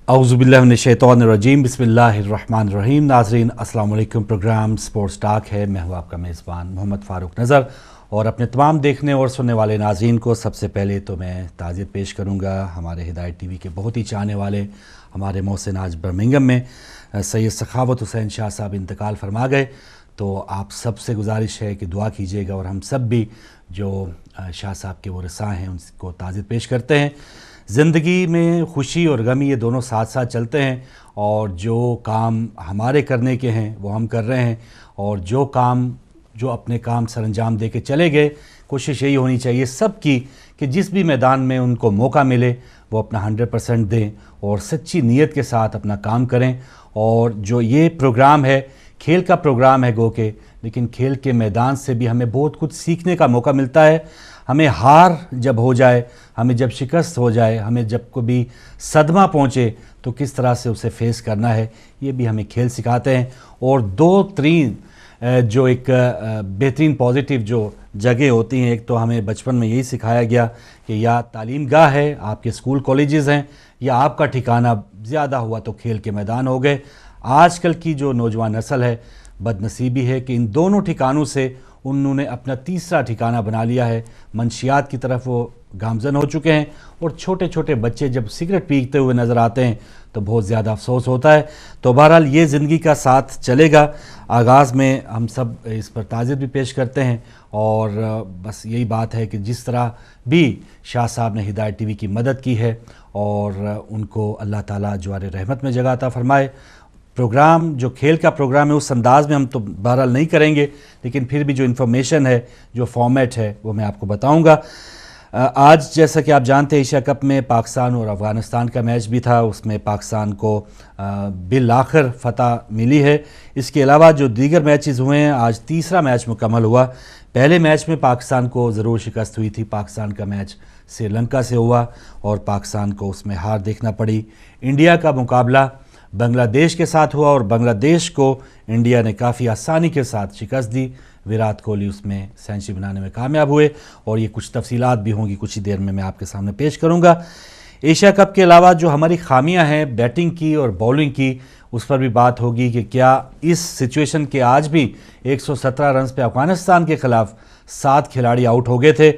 औज़ुबिल्लाहिमिनश्शैतानिर्रजीम बिस्मिल्लाहिर्रहमानिर्रहीम। नाज़रीन अस्सलाम वालेकुम। प्रोग्राम स्पोर्ट्स टॉक है। मैं हूँ आपका मेज़बान मोहम्मद फ़ारूक नज़र और अपने तमाम देखने और सुनने वाले नाज़रीन को सबसे पहले तो मैं ताज़ियत पेश करूँगा। हमारे हिदायत टीवी के बहुत ही चाहने वाले हमारे मोहसिन आज बर्मिंघम में सैयद सखावत हुसैन शाह साहब इंतकाल फरमा गए, तो आप सबसे गुजारिश है कि दुआ कीजिएगा और हम सब भी जो शाह साहब के वरसा हैं उनको ताज़ियत पेश करते हैं। ज़िंदगी में खुशी और गमी ये दोनों साथ साथ चलते हैं और जो काम हमारे करने के हैं वो हम कर रहे हैं और जो अपने काम सरअंजाम दे के चले गए, कोशिश यही होनी चाहिए सबकी कि जिस भी मैदान में उनको मौका मिले वो अपना 100% दें और सच्ची नीयत के साथ अपना काम करें। और जो ये प्रोग्राम है खेल का प्रोग्राम है गो के, लेकिन खेल के मैदान से भी हमें बहुत कुछ सीखने का मौका मिलता है। हमें हार जब हो जाए, हमें जब शिकस्त हो जाए, हमें जब कभी सदमा पहुँचे तो किस तरह से उसे फेस करना है, ये भी हमें खेल सिखाते हैं। और दो तीन जो एक बेहतरीन पॉजिटिव जो जगह होती हैं, एक तो हमें बचपन में यही सिखाया गया कि या तालीम गाह है, आपके स्कूल कॉलेजेस हैं, या आपका ठिकाना ज़्यादा हुआ तो खेल के मैदान हो गए। आजकल की जो नौजवान नस्ल है बदनसीबी है कि इन दोनों ठिकानों से उन्होंने अपना तीसरा ठिकाना बना लिया है। मंशियात की तरफ वो गामजन हो चुके हैं और छोटे छोटे बच्चे जब सिगरेट पीते हुए नज़र आते हैं तो बहुत ज़्यादा अफसोस होता है। तो बहरहाल ये ज़िंदगी का साथ चलेगा। आगाज़ में हम सब इस पर ताज़ियत भी पेश करते हैं और बस यही बात है कि जिस तरह भी शाह साहब ने हिदायत टीवी की मदद की है और उनको अल्लाह ताला जवार रहमत में जगह अता फरमाए। प्रोग्राम जो खेल का प्रोग्राम है उस अंदाज़ में हम तो बहरहाल नहीं करेंगे, लेकिन फिर भी जो इन्फॉर्मेशन है, जो फॉर्मेट है वो मैं आपको बताऊंगा। आज जैसा कि आप जानते हैं एशिया कप में पाकिस्तान और अफ़गानिस्तान का मैच भी था, उसमें पाकिस्तान को बिल आखिर फ़तह मिली है। इसके अलावा जो दीगर मैचेस हुए हैं, आज तीसरा मैच मुकम्मल हुआ। पहले मैच में पाकिस्तान को ज़रूर शिकस्त हुई थी। पाकिस्तान का मैच श्रीलंका से हुआ और पाकिस्तान को उसमें हार देखना पड़ी। इंडिया का मुकाबला बांग्लादेश के साथ हुआ और बांग्लादेश को इंडिया ने काफ़ी आसानी के साथ शिकस्त दी। विराट कोहली उसमें सेंचुरी बनाने में कामयाब हुए और ये कुछ तफसीलात भी होंगी, कुछ ही देर में मैं आपके सामने पेश करूंगा। एशिया कप के अलावा जो हमारी खामियां हैं बैटिंग की और बॉलिंग की, उस पर भी बात होगी कि क्या इस सिचुएशन के आज भी 117 रन पे अफगानिस्तान के ख़िलाफ़ 7 खिलाड़ी आउट हो गए थे।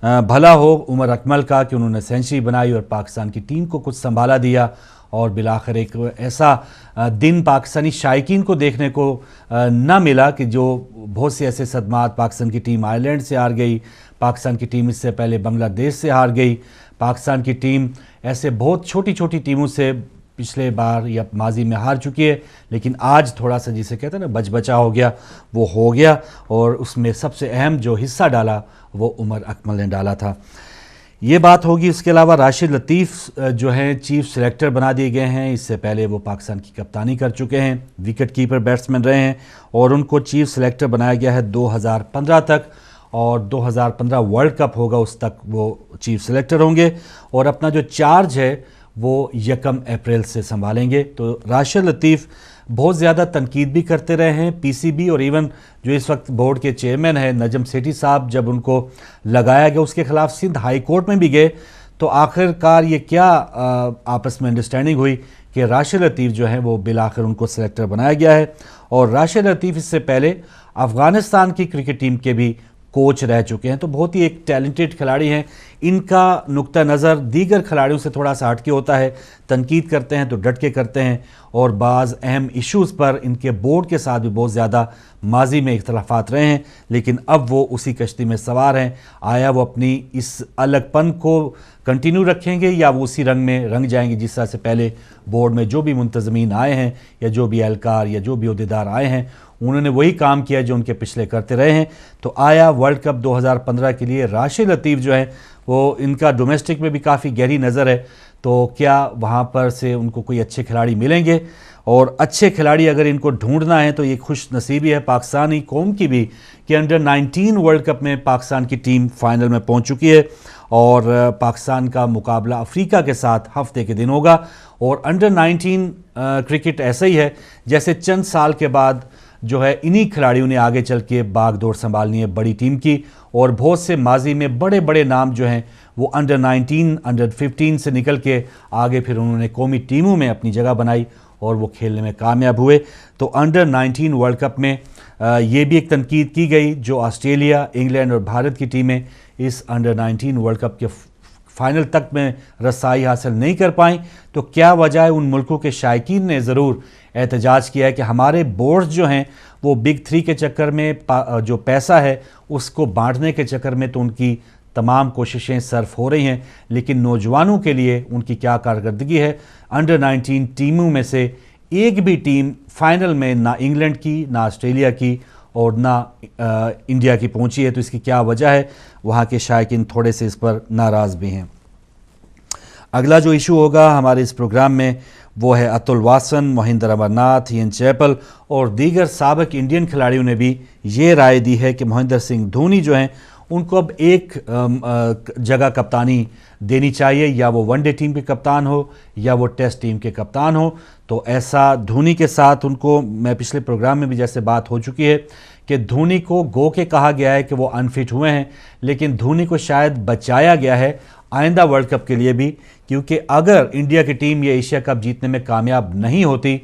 भला हो उमर अकमल का कि उन्होंने सेंचुरी बनाई और पाकिस्तान की टीम को कुछ संभाला दिया और बिलाखिर एक ऐसा दिन पाकिस्तानी शायकीन को देखने को न मिला कि जो बहुत से ऐसे सदमात, पाकिस्तान की टीम आयरलैंड से हार गई, पाकिस्तान की टीम इससे पहले बांग्लादेश से हार गई, पाकिस्तान की टीम ऐसे बहुत छोटी छोटी टीमों से पिछले बार या माजी में हार चुकी है, लेकिन आज थोड़ा सा जिसे कहते हैं ना बचा हो गया, वो हो गया। और उसमें सबसे अहम जो हिस्सा डाला वो उमर अकमल ने डाला था। ये बात होगी। उसके अलावा राशिद लतीफ़ जो हैं चीफ सेलेक्टर बना दिए गए हैं। इससे पहले वो पाकिस्तान की कप्तानी कर चुके हैं, विकेट कीपर बैट्समैन रहे हैं और उनको चीफ सेलेक्टर बनाया गया है 2015 तक, और 2015 वर्ल्ड कप होगा उस तक वो चीफ सेलेक्टर होंगे और अपना जो चार्ज है वो 1 अप्रैल से संभालेंगे। तो राशिद लतीफ़ बहुत ज़्यादा तनकीद भी करते रहे हैं। पीसीबी और इवन जो इस वक्त बोर्ड के चेयरमैन हैं नजम सेठी साहब, जब उनको लगाया गया उसके ख़िलाफ़ सिंध हाई कोर्ट में भी गए, तो आखिरकार ये क्या आपस में अंडरस्टैंडिंग हुई कि राशिद लतीफ़ जो है वो बिल आखिर उनको सेलेक्टर बनाया गया है। और राशिद लतीफ़ इससे पहले अफ़गानिस्तान की क्रिकेट टीम के भी कोच रह चुके हैं, तो बहुत ही एक टैलेंटेड खिलाड़ी हैं। इनका नुक्ता नज़र दीगर खिलाड़ियों से थोड़ा सा हटके होता है, तनकीद करते हैं तो डट के करते हैं और बाज़ अहम इश्यूज़ पर इनके बोर्ड के साथ भी बहुत ज़्यादा माजी में इख्तलाफात रहे हैं, लेकिन अब वो उसी कश्ती में सवार हैं। आया वो अपनी इस अलगपन को कंटिन्यू रखेंगे या वो उसी रंग में रंग जाएंगे जिस तरह से पहले बोर्ड में जो भी मुंतज़मीन आए हैं या जो भी एहलकार या जो भी अहदेदार आए हैं उन्होंने वही काम किया जो उनके पिछले करते रहे हैं। तो आया वर्ल्ड कप 2015 के लिए राशिद लतीफ़ जो है वो, इनका डोमेस्टिक में भी काफ़ी गहरी नज़र है, तो क्या वहाँ पर से उनको कोई अच्छे खिलाड़ी मिलेंगे? और अच्छे खिलाड़ी अगर इनको ढूंढना है तो ये खुश नसीबी है पाकिस्तानी कौम की भी कि अंडर 19 वर्ल्ड कप में पाकिस्तान की टीम फाइनल में पहुँच चुकी है और पाकिस्तान का मुकाबला अफ्रीका के साथ हफ्ते के दिन होगा। और अंडर 19 क्रिकेट ऐसा ही है जैसे चंद साल के बाद जो है इन्हीं खिलाड़ियों ने आगे चल के बागडोर संभालनी है बड़ी टीम की, और बहुत से माजी में बड़े बड़े नाम जो हैं वो अंडर 19 अंडर 15 से निकल के आगे फिर उन्होंने कौमी टीमों में अपनी जगह बनाई और वो खेलने में कामयाब हुए। तो अंडर 19 वर्ल्ड कप में ये भी एक तनकीद की गई जो ऑस्ट्रेलिया, इंग्लैंड और भारत की टीमें इस अंडर 19 वर्ल्ड कप के फाइनल तक में रसाई हासिल नहीं कर पाई। तो क्या वजह है? उन मुल्कों के शायकीन ने ज़रूर एहतजाज किया है कि हमारे बोर्ड्स जो हैं वो बिग थ्री के चक्कर में जो पैसा है उसको बांटने के चक्कर में तो उनकी तमाम कोशिशें सर्फ हो रही हैं, लेकिन नौजवानों के लिए उनकी क्या कारकर्दगी है? अंडर 19 टीमों में से एक भी टीम फाइनल में ना इंग्लैंड की, ना ऑस्ट्रेलिया की और ना इंडिया की पहुंची है। तो इसकी क्या वजह है? वहाँ के शायकीन थोड़े से इस पर नाराज़ भी हैं। अगला जो इशू होगा हमारे इस प्रोग्राम में वो है अतुल वासन, मोहिंदर अमरनाथ, इयन चैपल और दीगर साबिक इंडियन खिलाड़ियों ने भी ये राय दी है कि महेंद्र सिंह धोनी जो हैं उनको अब एक जगह कप्तानी देनी चाहिए, या वो वनडे टीम के कप्तान हो या वो टेस्ट टीम के कप्तान हो। तो ऐसा धोनी के साथ उनको, मैं पिछले प्रोग्राम में भी जैसे बात हो चुकी है कि धोनी को गो के कहा गया है कि वो अनफिट हुए हैं, लेकिन धोनी को शायद बचाया गया है आइंदा वर्ल्ड कप के लिए भी, क्योंकि अगर इंडिया की टीम ये एशिया कप जीतने में कामयाब नहीं होती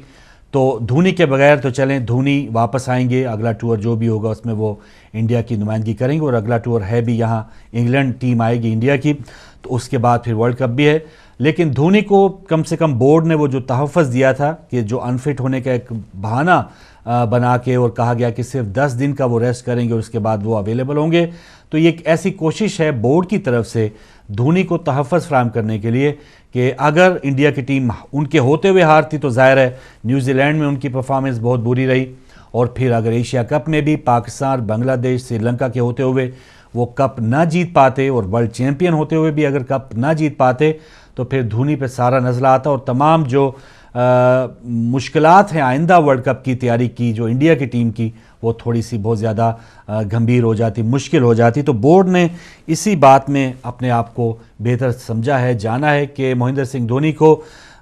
तो धोनी के बगैर तो चलें, धोनी वापस आएंगे, अगला टूर जो भी होगा उसमें वो इंडिया की नुमाइंदगी करेंगे और अगला टूर है भी यहाँ इंग्लैंड टीम आएगी इंडिया की, तो उसके बाद फिर वर्ल्ड कप भी है। लेकिन धोनी को कम से कम बोर्ड ने वो जो तहफ़्फ़ुज़ दिया था कि जो अनफिट होने का एक बहाना बना के और कहा गया कि सिर्फ 10 दिन का वो रेस्ट करेंगे और उसके बाद वो अवेलेबल होंगे, तो ये एक ऐसी कोशिश है बोर्ड की तरफ से धोनी को तहफ़्फ़ुज़ फराहम करने के लिए कि अगर इंडिया की टीम उनके होते हुए हारती तो ज़ाहिर है न्यूजीलैंड में उनकी परफॉर्मेंस बहुत बुरी रही, और फिर अगर एशिया कप में भी पाकिस्तान, बांग्लादेश, श्रीलंका के होते हुए वो कप ना जीत पाते और वर्ल्ड चैम्पियन होते हुए भी अगर कप ना जीत पाते तो फिर धोनी पे सारा नज़ला आता और तमाम जो मुश्किलात हैं आइंदा वर्ल्ड कप की तैयारी की जो इंडिया की टीम की वो थोड़ी सी बहुत ज़्यादा गंभीर हो जाती, मुश्किल हो जाती। तो बोर्ड ने इसी बात में अपने आप को बेहतर समझा है, जाना है कि महेंद्र सिंह धोनी को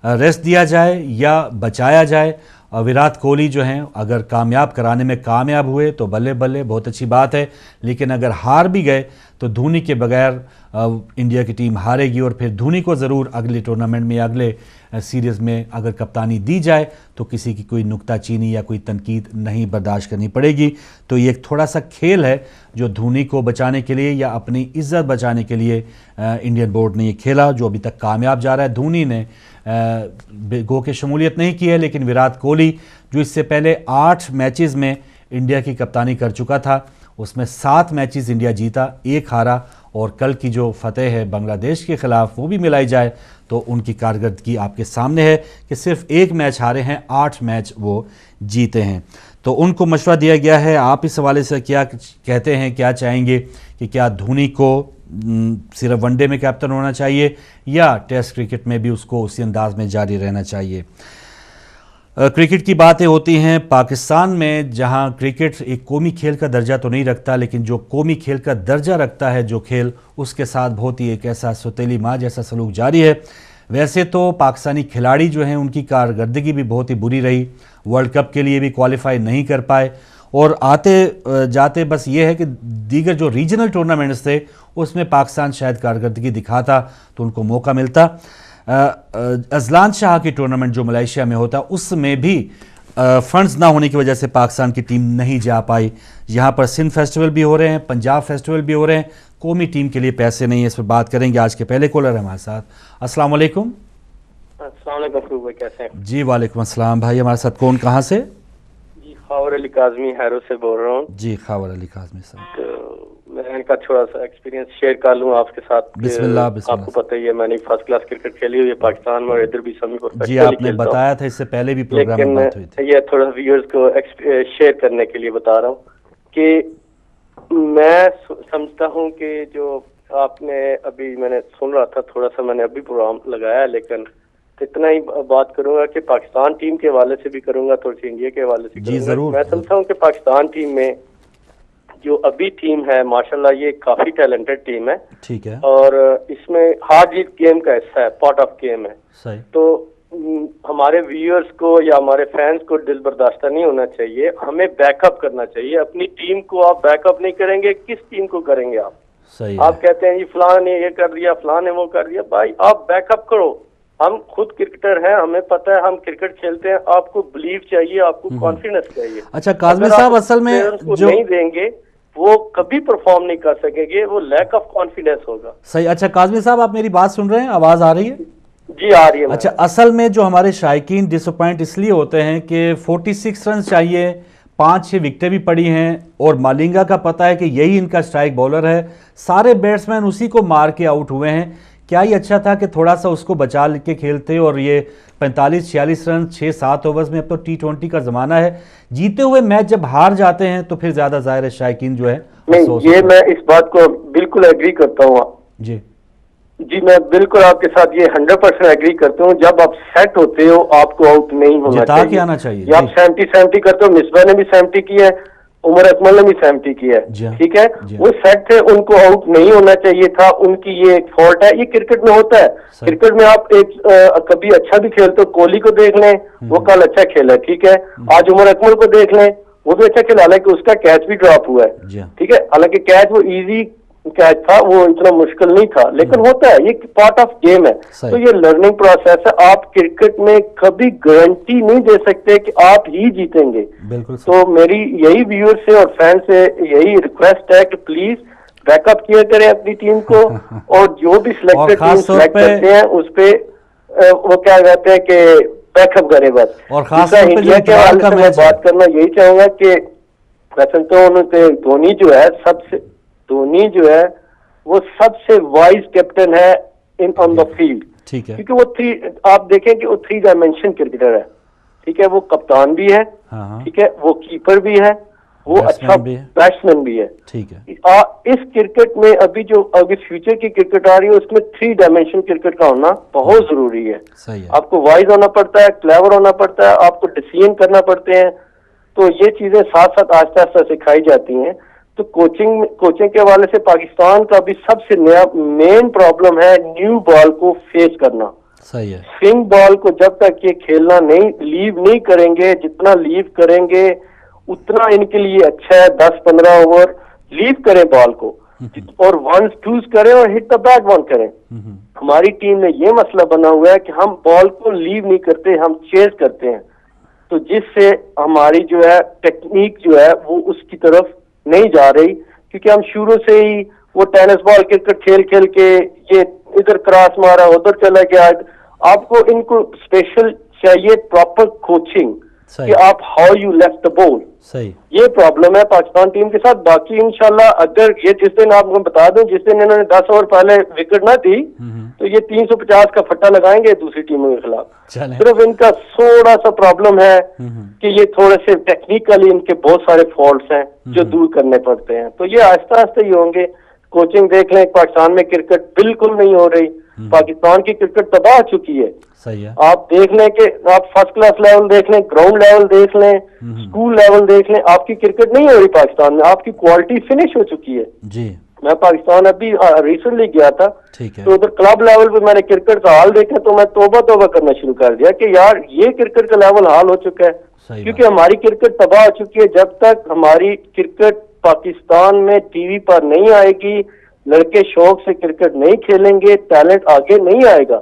रेस्ट दिया जाए या बचाया जाए। विराट कोहली जो हैं अगर कामयाब कराने में कामयाब हुए तो बल्ले बल्ले, बहुत अच्छी बात है, लेकिन अगर हार भी गए तो धोनी के बगैर इंडिया की टीम हारेगी और फिर धोनी को ज़रूर अगले टूर्नामेंट में, अगले सीरीज़ में अगर कप्तानी दी जाए तो किसी की कोई नुक्ताचीनी या कोई तनकीद नहीं बर्दाश्त करनी पड़ेगी। तो ये एक थोड़ा सा खेल है जो धोनी को बचाने के लिए या अपनी इज्जत बचाने के लिए इंडियन बोर्ड ने ये खेला, जो अभी तक कामयाब जा रहा है। धोनी ने गो के शमूलियत नहीं की है, लेकिन विराट कोहली जो इससे पहले 8 मैचेस में इंडिया की कप्तानी कर चुका था उसमें 7 मैचेस इंडिया जीता, 1 हारा, और कल की जो फतेह है बांग्लादेश के ख़िलाफ़ वो भी मिलाई जाए तो उनकी कारकर्दगी आपके सामने है कि सिर्फ 1 मैच हारे हैं, 8 मैच वो जीते हैं। तो उनको मशवरा दिया गया है। आप इस हवाले से क्या कहते हैं, क्या चाहेंगे कि क्या धोनी को सिर्फ वनडे में कैप्टन होना चाहिए या टेस्ट क्रिकेट में भी उसको उसी अंदाज में जारी रहना चाहिए? क्रिकेट की बातें होती हैं पाकिस्तान में, जहां क्रिकेट एक कौमी खेल का दर्जा तो नहीं रखता, लेकिन जो कौमी खेल का दर्जा रखता है जो खेल, उसके साथ बहुत ही एक ऐसा सौतेली माँ जैसा सलूक जारी है। वैसे तो पाकिस्तानी खिलाड़ी जो हैं उनकी कारकर्दगी भी बहुत ही बुरी रही, वर्ल्ड कप के लिए भी क्वालिफाई नहीं कर पाए, और आते जाते बस ये है कि दीगर जो रीजनल टूर्नामेंट्स थे उसमें पाकिस्तान शायद कारकर्दगी दिखाता तो उनको मौका मिलता। अजलान शाह की टूर्नामेंट जो मलेशिया में होता उसमें भी फंड्स ना होने की वजह से पाकिस्तान की टीम नहीं जा पाई। यहाँ पर सिंध फेस्टिवल भी हो रहे हैं, पंजाब फेस्टिवल भी हो रहे हैं, कौमी टीम के लिए पैसे नहीं है। इस पर बात करेंगे। आज के पहले कॉलर है हमारे साथ। अस्सलाम वालेकुम। अस्सलाम वालेकुम भाई, कैसे हैं? जी वालेकुम अस्सलाम। भाई हमारे साथ कौन, कहाँ से? जी खावर अली काजमी हैरो से बोल रहा हूँ। जी खावर अली काजमी साहब। तो मैं इनका थोड़ा सा एक्सपीरियंस शेयर कर लूँ आपके साथ। बिस्मिल्लाह बिस्मिल्लाह। आपको पता ही है मैंने फर्स्ट क्लास क्रिकेट खेली हुई है पाकिस्तान में और इधर भी समी प्रोफेशनल जी आपने बताया था, इससे पहले भी प्रोग्राम में बात हुई थी। ये थोड़ा व्यूअर्स को शेयर करने के लिए बता रहा हूँ कि मैं समझता हूँ कि जो आपने अभी, मैंने सुन रहा था थोड़ा सा, मैंने अभी प्रोग्राम लगाया, लेकिन इतना ही बात करूंगा कि पाकिस्तान टीम के हवाले से भी करूंगा, थोड़ी सी इंडिया के हवाले से जी जरूर। मैं समझता हूँ कि पाकिस्तान टीम में जो अभी टीम है माशाल्लाह ये काफी टैलेंटेड टीम है। ठीक है। और इसमें हार जीत गेम का हिस्सा है, पार्ट ऑफ गेम है। सही। तो हमारे व्यूअर्स को या हमारे फैंस को दिल बर्दाश्ता नहीं होना चाहिए, हमें बैकअप करना चाहिए अपनी टीम को। आप बैकअप नहीं करेंगे, किस टीम को करेंगे आप? सही आप है। कहते हैं जी फलां ने ये कर दिया, फलां ने वो कर दिया। भाई आप बैकअप करो। हम खुद क्रिकेटर हैं, हमें पता है हम क्रिकेट खेलते हैं। आपको बिलीव चाहिए, आपको कॉन्फिडेंस चाहिए। अच्छा काजमी अगर आप साहब, असल में players को जो नहीं देंगे वो कभी परफॉर्म नहीं कर सकेंगे, वो लैक ऑफ कॉन्फिडेंस होगा। सही। अच्छा काजमी साहब, आप मेरी बात सुन रहे हैं? आवाज़ आ रही है? जी आ रही है। अच्छा, असल में जो हमारे शायकीन डिसअपॉइंट इसलिए होते हैं कि 46 रन चाहिए, 5-6 विकेटें भी पड़ी हैं और मालिंगा का पता है कि यही इनका स्ट्राइक बॉलर है, सारे बैट्समैन उसी को मार के आउट हुए हैं। क्या ही अच्छा था कि थोड़ा सा उसको बचा के खेलते और ये 45-46 रन 6-7 ओवर्स में। अब तो T20 का ज़माना है, जीते हुए मैच जब हार जाते हैं तो फिर ज़्यादा ज़ाहिर है शायकीन जो है नहीं, अफसोस ये होता है। मैं इस बात को बिल्कुल एग्री करता हूँ। जी जी मैं बिल्कुल आपके साथ ये 100% एग्री करता हूँ। जब आप सेट होते हो आपको आउट नहीं होना जिता चाहिए। के आना चाहिए। ये आप जी 70-70 करते हो। मिसबा ने भी 70 की है, उमर अकमल ने भी 70 की है, जी हाँ, ठीक है। जी हाँ। वो सेट थे, उनको आउट नहीं होना चाहिए था। उनकी ये एक फॉल्ट है, ये क्रिकेट में होता है। सही। क्रिकेट में आप एक कभी अच्छा भी खेलते हो। कोहली को देख लें, वो कल अच्छा खेला, ठीक है। आज उमर अकमल को देख लें, वो भी अच्छा खेला, हालांकि उसका कैच भी ड्रॉप हुआ है, जी हाँ। ठीक है। हालांकि कैच वो इजी कैच था, वो इतना मुश्किल नहीं था, लेकिन होता है, ये पार्ट ऑफ गेम है। सही। तो ये लर्निंग प्रोसेस है। आप क्रिकेट में कभी गारंटी नहीं दे सकते कि आप ही जीतेंगे। बिल्कुल सही। तो मेरी यही व्यूअर से और फैन से यही रिक्वेस्ट है कि प्लीज बैकअप किया करें अपनी टीम को, और जो भी और सिलेक्टेड खास टीम तौर सिलेक्ट पे- करते हैं उस पे वो क्या कहते हैं कि बैकअप करें बस। और खास दूसरा तौर पे जो इंडिया के इतवार हवाले का से मैं मैच है। बात करना यही चाहूंगा कि वैसे तो उन्होंने धोनी जो है वो सबसे वाइज कैप्टन है इन ऑन द फील्ड, ठीक है। क्योंकि वो आप देखें कि वो 3 डायमेंशन क्रिकेटर है, ठीक है। वो कप्तान भी है, हाँ हाँ, ठीक है, वो कीपर भी है, वो बैट्समैन अच्छा भी है। बैट्समैन भी है, ठीक है। इस क्रिकेट में अभी फ्यूचर की क्रिकेट आ रही है, उसमें 3 डायमेंशन क्रिकेट का होना बहुत जरूरी है। सही है। आपको वाइज होना पड़ता है, क्लेवर होना पड़ता है, आपको डिसीजन करना पड़ते हैं। तो ये चीजें साथ साथ आस्ते आस्ते सिखाई जाती हैं। तो कोचिंग के हवाले से पाकिस्तान का भी सबसे नया मेन प्रॉब्लम है न्यू बॉल को फेस करना। सही है। स्विंग बॉल को जब तक ये खेलना नहीं, लीव नहीं करेंगे, जितना लीव करेंगे उतना इनके लिए अच्छा है। 10-15 ओवर लीव करें बॉल को, और 1-2 करें और हिट द बैट 1 करें। हमारी टीम में ये मसला बना हुआ है कि हम बॉल को लीव नहीं करते, हम चेज करते हैं, तो जिससे हमारी जो है टेक्निक जो है वो उसकी तरफ नहीं जा रही, क्योंकि हम शुरू से ही वो टेनिस बॉल क्रिकेट खेल खेल के ये इधर क्रॉस मारा, उधर चला गया। आपको इनको स्पेशल चाहिए प्रॉपर कोचिंग कि आप how you left the ball. सही। ये प्रॉब्लम है पाकिस्तान टीम के साथ। बाकी इंशाल्लाह अगर ये जिस दिन आपको बता दूं, जिस दिन इन्होंने 10 ओवर पहले विकेट ना दी, तो ये 350 का फट्टा लगाएंगे दूसरी टीमों के खिलाफ। चलें। सिर्फ इनका थोड़ा सा प्रॉब्लम है कि ये थोड़े से टेक्निकली इनके बहुत सारे फॉल्ट्स हैं जो दूर करने पड़ते हैं। तो ये आहिस्ता आहिस्ता ही होंगे। कोचिंग देख लें, पाकिस्तान में क्रिकेट बिल्कुल नहीं हो रही, पाकिस्तान की क्रिकेट तबाह हो चुकी है। सही है। आप देख लें कि आप फर्स्ट क्लास लेवल देख लें, ग्राउंड लेवल देख लें, स्कूल लेवल देख लें, आपकी क्रिकेट नहीं हो रही पाकिस्तान में, आपकी क्वालिटी फिनिश हो चुकी है। जी मैं पाकिस्तान अभी रिसेंटली गया था, ठीक है। तो उधर क्लब लेवल पे मैंने क्रिकेट का हाल देखा, तो मैं तोबा करना शुरू कर दिया कि यार ये क्रिकेट का लेवल हाल हो चुका है, सही क्योंकि हमारी क्रिकेट तबाह हो चुकी है। जब तक हमारी क्रिकेट पाकिस्तान में टीवी पर नहीं आएगी, लड़के शौक से क्रिकेट नहीं खेलेंगे, टैलेंट आगे नहीं आएगा।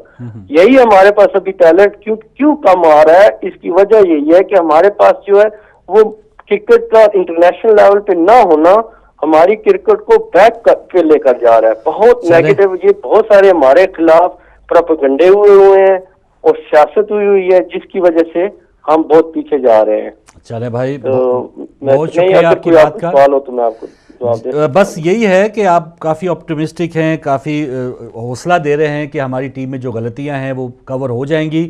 यही हमारे पास अभी टैलेंट क्यों कम आ रहा है, इसकी वजह यही है कि हमारे पास जो है वो क्रिकेट का इंटरनेशनल लेवल पे ना होना हमारी क्रिकेट को बैक पे लेकर जा रहा है। बहुत नेगेटिव, ये बहुत सारे हमारे खिलाफ प्रोपेगेंडे हुए हैं और सियासत हुई है, जिसकी वजह से हम बहुत पीछे जा रहे हैं। चले भाई, तो बहुत शुक्रिया आपकी बात का। सवाल हो तो मैं आपको जवाब दे। बस यही है कि आप काफ़ी ऑप्टिमिस्टिक हैं, काफ़ी हौसला दे रहे हैं कि हमारी टीम में जो गलतियां हैं वो कवर हो जाएंगी।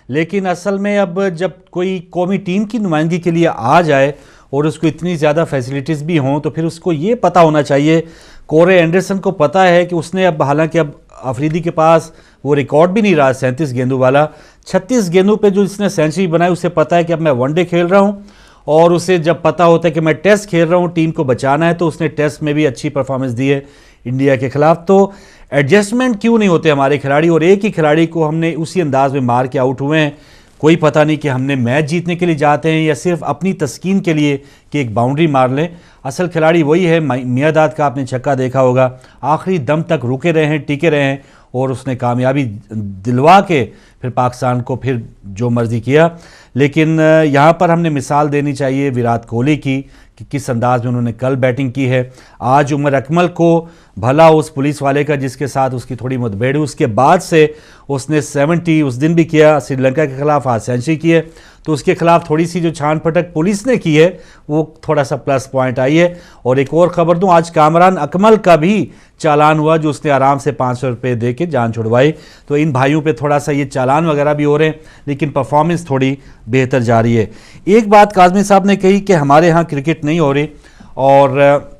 लेकिन असल में अब जब कोई कौमी टीम की नुमाइंदगी के लिए आ जाए और उसको इतनी ज़्यादा फैसिलिटीज़ भी हों, तो फिर उसको ये पता होना चाहिए। कोरे एंडरसन को पता है कि उसने अब, हालांकि अब अफरीदी के पास वो रिकॉर्ड भी नहीं रहा 37 गेंदों वाला, 36 गेंदों पे जो इसने सेंचुरी बनाई, उसे पता है कि अब मैं वनडे खेल रहा हूँ। और उसे जब पता होता है कि मैं टेस्ट खेल रहा हूँ, टीम को बचाना है, तो उसने टेस्ट में भी अच्छी परफॉर्मेंस दी है इंडिया के खिलाफ। तो एडजस्टमेंट क्यों नहीं होते हमारे खिलाड़ी, और एक ही खिलाड़ी को हमने उसी अंदाज में मार के आउट हुए हैं। कोई पता नहीं कि हमने मैच जीतने के लिए जाते हैं या सिर्फ अपनी तस्कीन के लिए कि एक बाउंड्री मार लें। असल खिलाड़ी वही है। मियादाद का आपने छक्का देखा होगा, आखिरी दम तक रुके रहे हैं, टिके रहे हैं और उसने कामयाबी दिलवा के फिर पाकिस्तान को फिर जो मर्जी किया। लेकिन यहाँ पर हमने मिसाल देनी चाहिए विराट कोहली की कि किस अंदाज में उन्होंने कल बैटिंग की है। आज उमर अकमल को भला उस पुलिस वाले का जिसके साथ उसकी थोड़ी मुठभेड़, उसके बाद से उसने 70 उस दिन भी किया, श्रीलंका के खिलाफ आज सेंचुरी की है, तो उसके खिलाफ थोड़ी सी जो छान पटक पुलिस ने की है वो थोड़ा सा प्लस पॉइंट आई है। और एक और खबर दूं, आज कामरान अकमल का भी चालान हुआ जो उसने आराम से 500 रुपये दे के जान छुड़वाई। तो इन भाइयों पे थोड़ा सा ये चालान वगैरह भी हो रहे हैं, लेकिन परफॉर्मेंस थोड़ी बेहतर जा रही है। एक बात काज़मी साहब ने कही कि हमारे यहाँ क्रिकेट नहीं हो रही और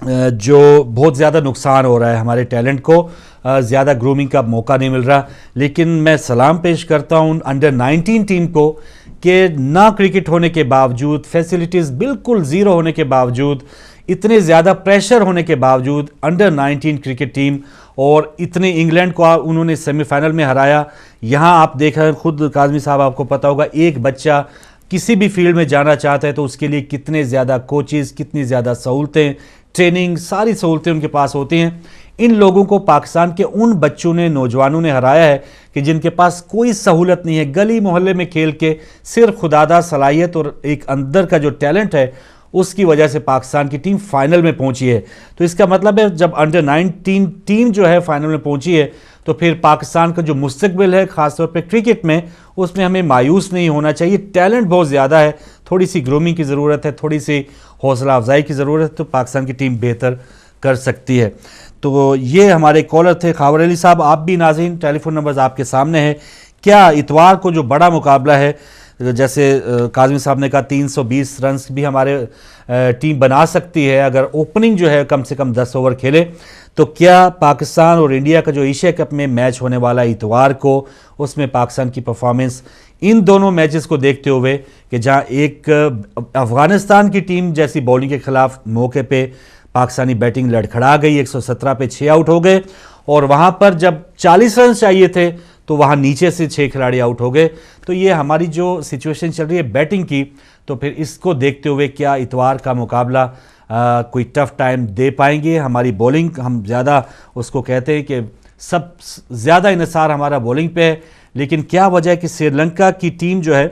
जो बहुत ज़्यादा नुकसान हो रहा है हमारे टैलेंट को, ज़्यादा ग्रूमिंग का मौका नहीं मिल रहा। लेकिन मैं सलाम पेश करता हूँ अंडर 19 टीम को कि ना क्रिकेट होने के बावजूद, फैसिलिटीज़ बिल्कुल ज़ीरो होने के बावजूद, इतने ज़्यादा प्रेशर होने के बावजूद अंडर 19 क्रिकेट टीम और इतने इंग्लैंड को उन्होंने सेमीफाइनल में हराया। यहाँ आप देख रहे हैं खुद काज़मी साहब, आपको पता होगा एक बच्चा किसी भी फील्ड में जाना चाहता है तो उसके लिए कितने ज़्यादा कोचेज़, कितनी ज़्यादा सहूलतें, ट्रेनिंग, सारी सहूलतें उनके पास होती हैं। इन लोगों को पाकिस्तान के उन बच्चों ने, नौजवानों ने हराया है कि जिनके पास कोई सहूलत नहीं है। गली मोहल्ले में खेल के सिर्फ खुदादा सलाहियत और एक अंदर का जो टैलेंट है उसकी वजह से पाकिस्तान की टीम फाइनल में पहुंची है। तो इसका मतलब है जब अंडर 19 टीम जो है फाइनल में पहुंची है तो फिर पाकिस्तान का जो मुस्तकबिल है खासतौर पे क्रिकेट में, उसमें हमें मायूस नहीं होना चाहिए। टैलेंट बहुत ज़्यादा है, थोड़ी सी ग्रूमिंग की ज़रूरत है, थोड़ी सी हौसला अफजाई की ज़रूरत है, तो पाकिस्तान की टीम बेहतर कर सकती है। तो ये हमारे कॉलर थे खावर अली साहब। आप भी नाज़रीन, टेलीफोन नंबर्स आपके सामने है। क्या इतवार को जो बड़ा मुकाबला है, जैसे काज़मी साहब ने कहा 320 रन भी हमारे टीम बना सकती है अगर ओपनिंग जो है कम से कम 10 ओवर खेले, तो क्या पाकिस्तान और इंडिया का जो एशिया कप में मैच होने वाला इतवार को, उसमें पाकिस्तान की परफॉर्मेंस इन दोनों मैचेस को देखते हुए कि जहां एक अफगानिस्तान की टीम जैसी बॉलिंग के खिलाफ मौके पे पाकिस्तानी बैटिंग लड़खड़ा गई, 117 पे 6 आउट हो गए, और वहां पर जब 40 रन चाहिए थे तो वहां नीचे से 6 खिलाड़ी आउट हो गए। तो ये हमारी जो सिचुएशन चल रही है बैटिंग की, तो फिर इसको देखते हुए क्या इतवार का मुकाबला कोई टफ टाइम दे पाएंगे? हमारी बॉलिंग, हम ज़्यादा उसको कहते हैं कि सब ज़्यादा इन्हिसार हमारा बॉलिंग पे है, लेकिन क्या वजह है कि श्रीलंका की टीम जो है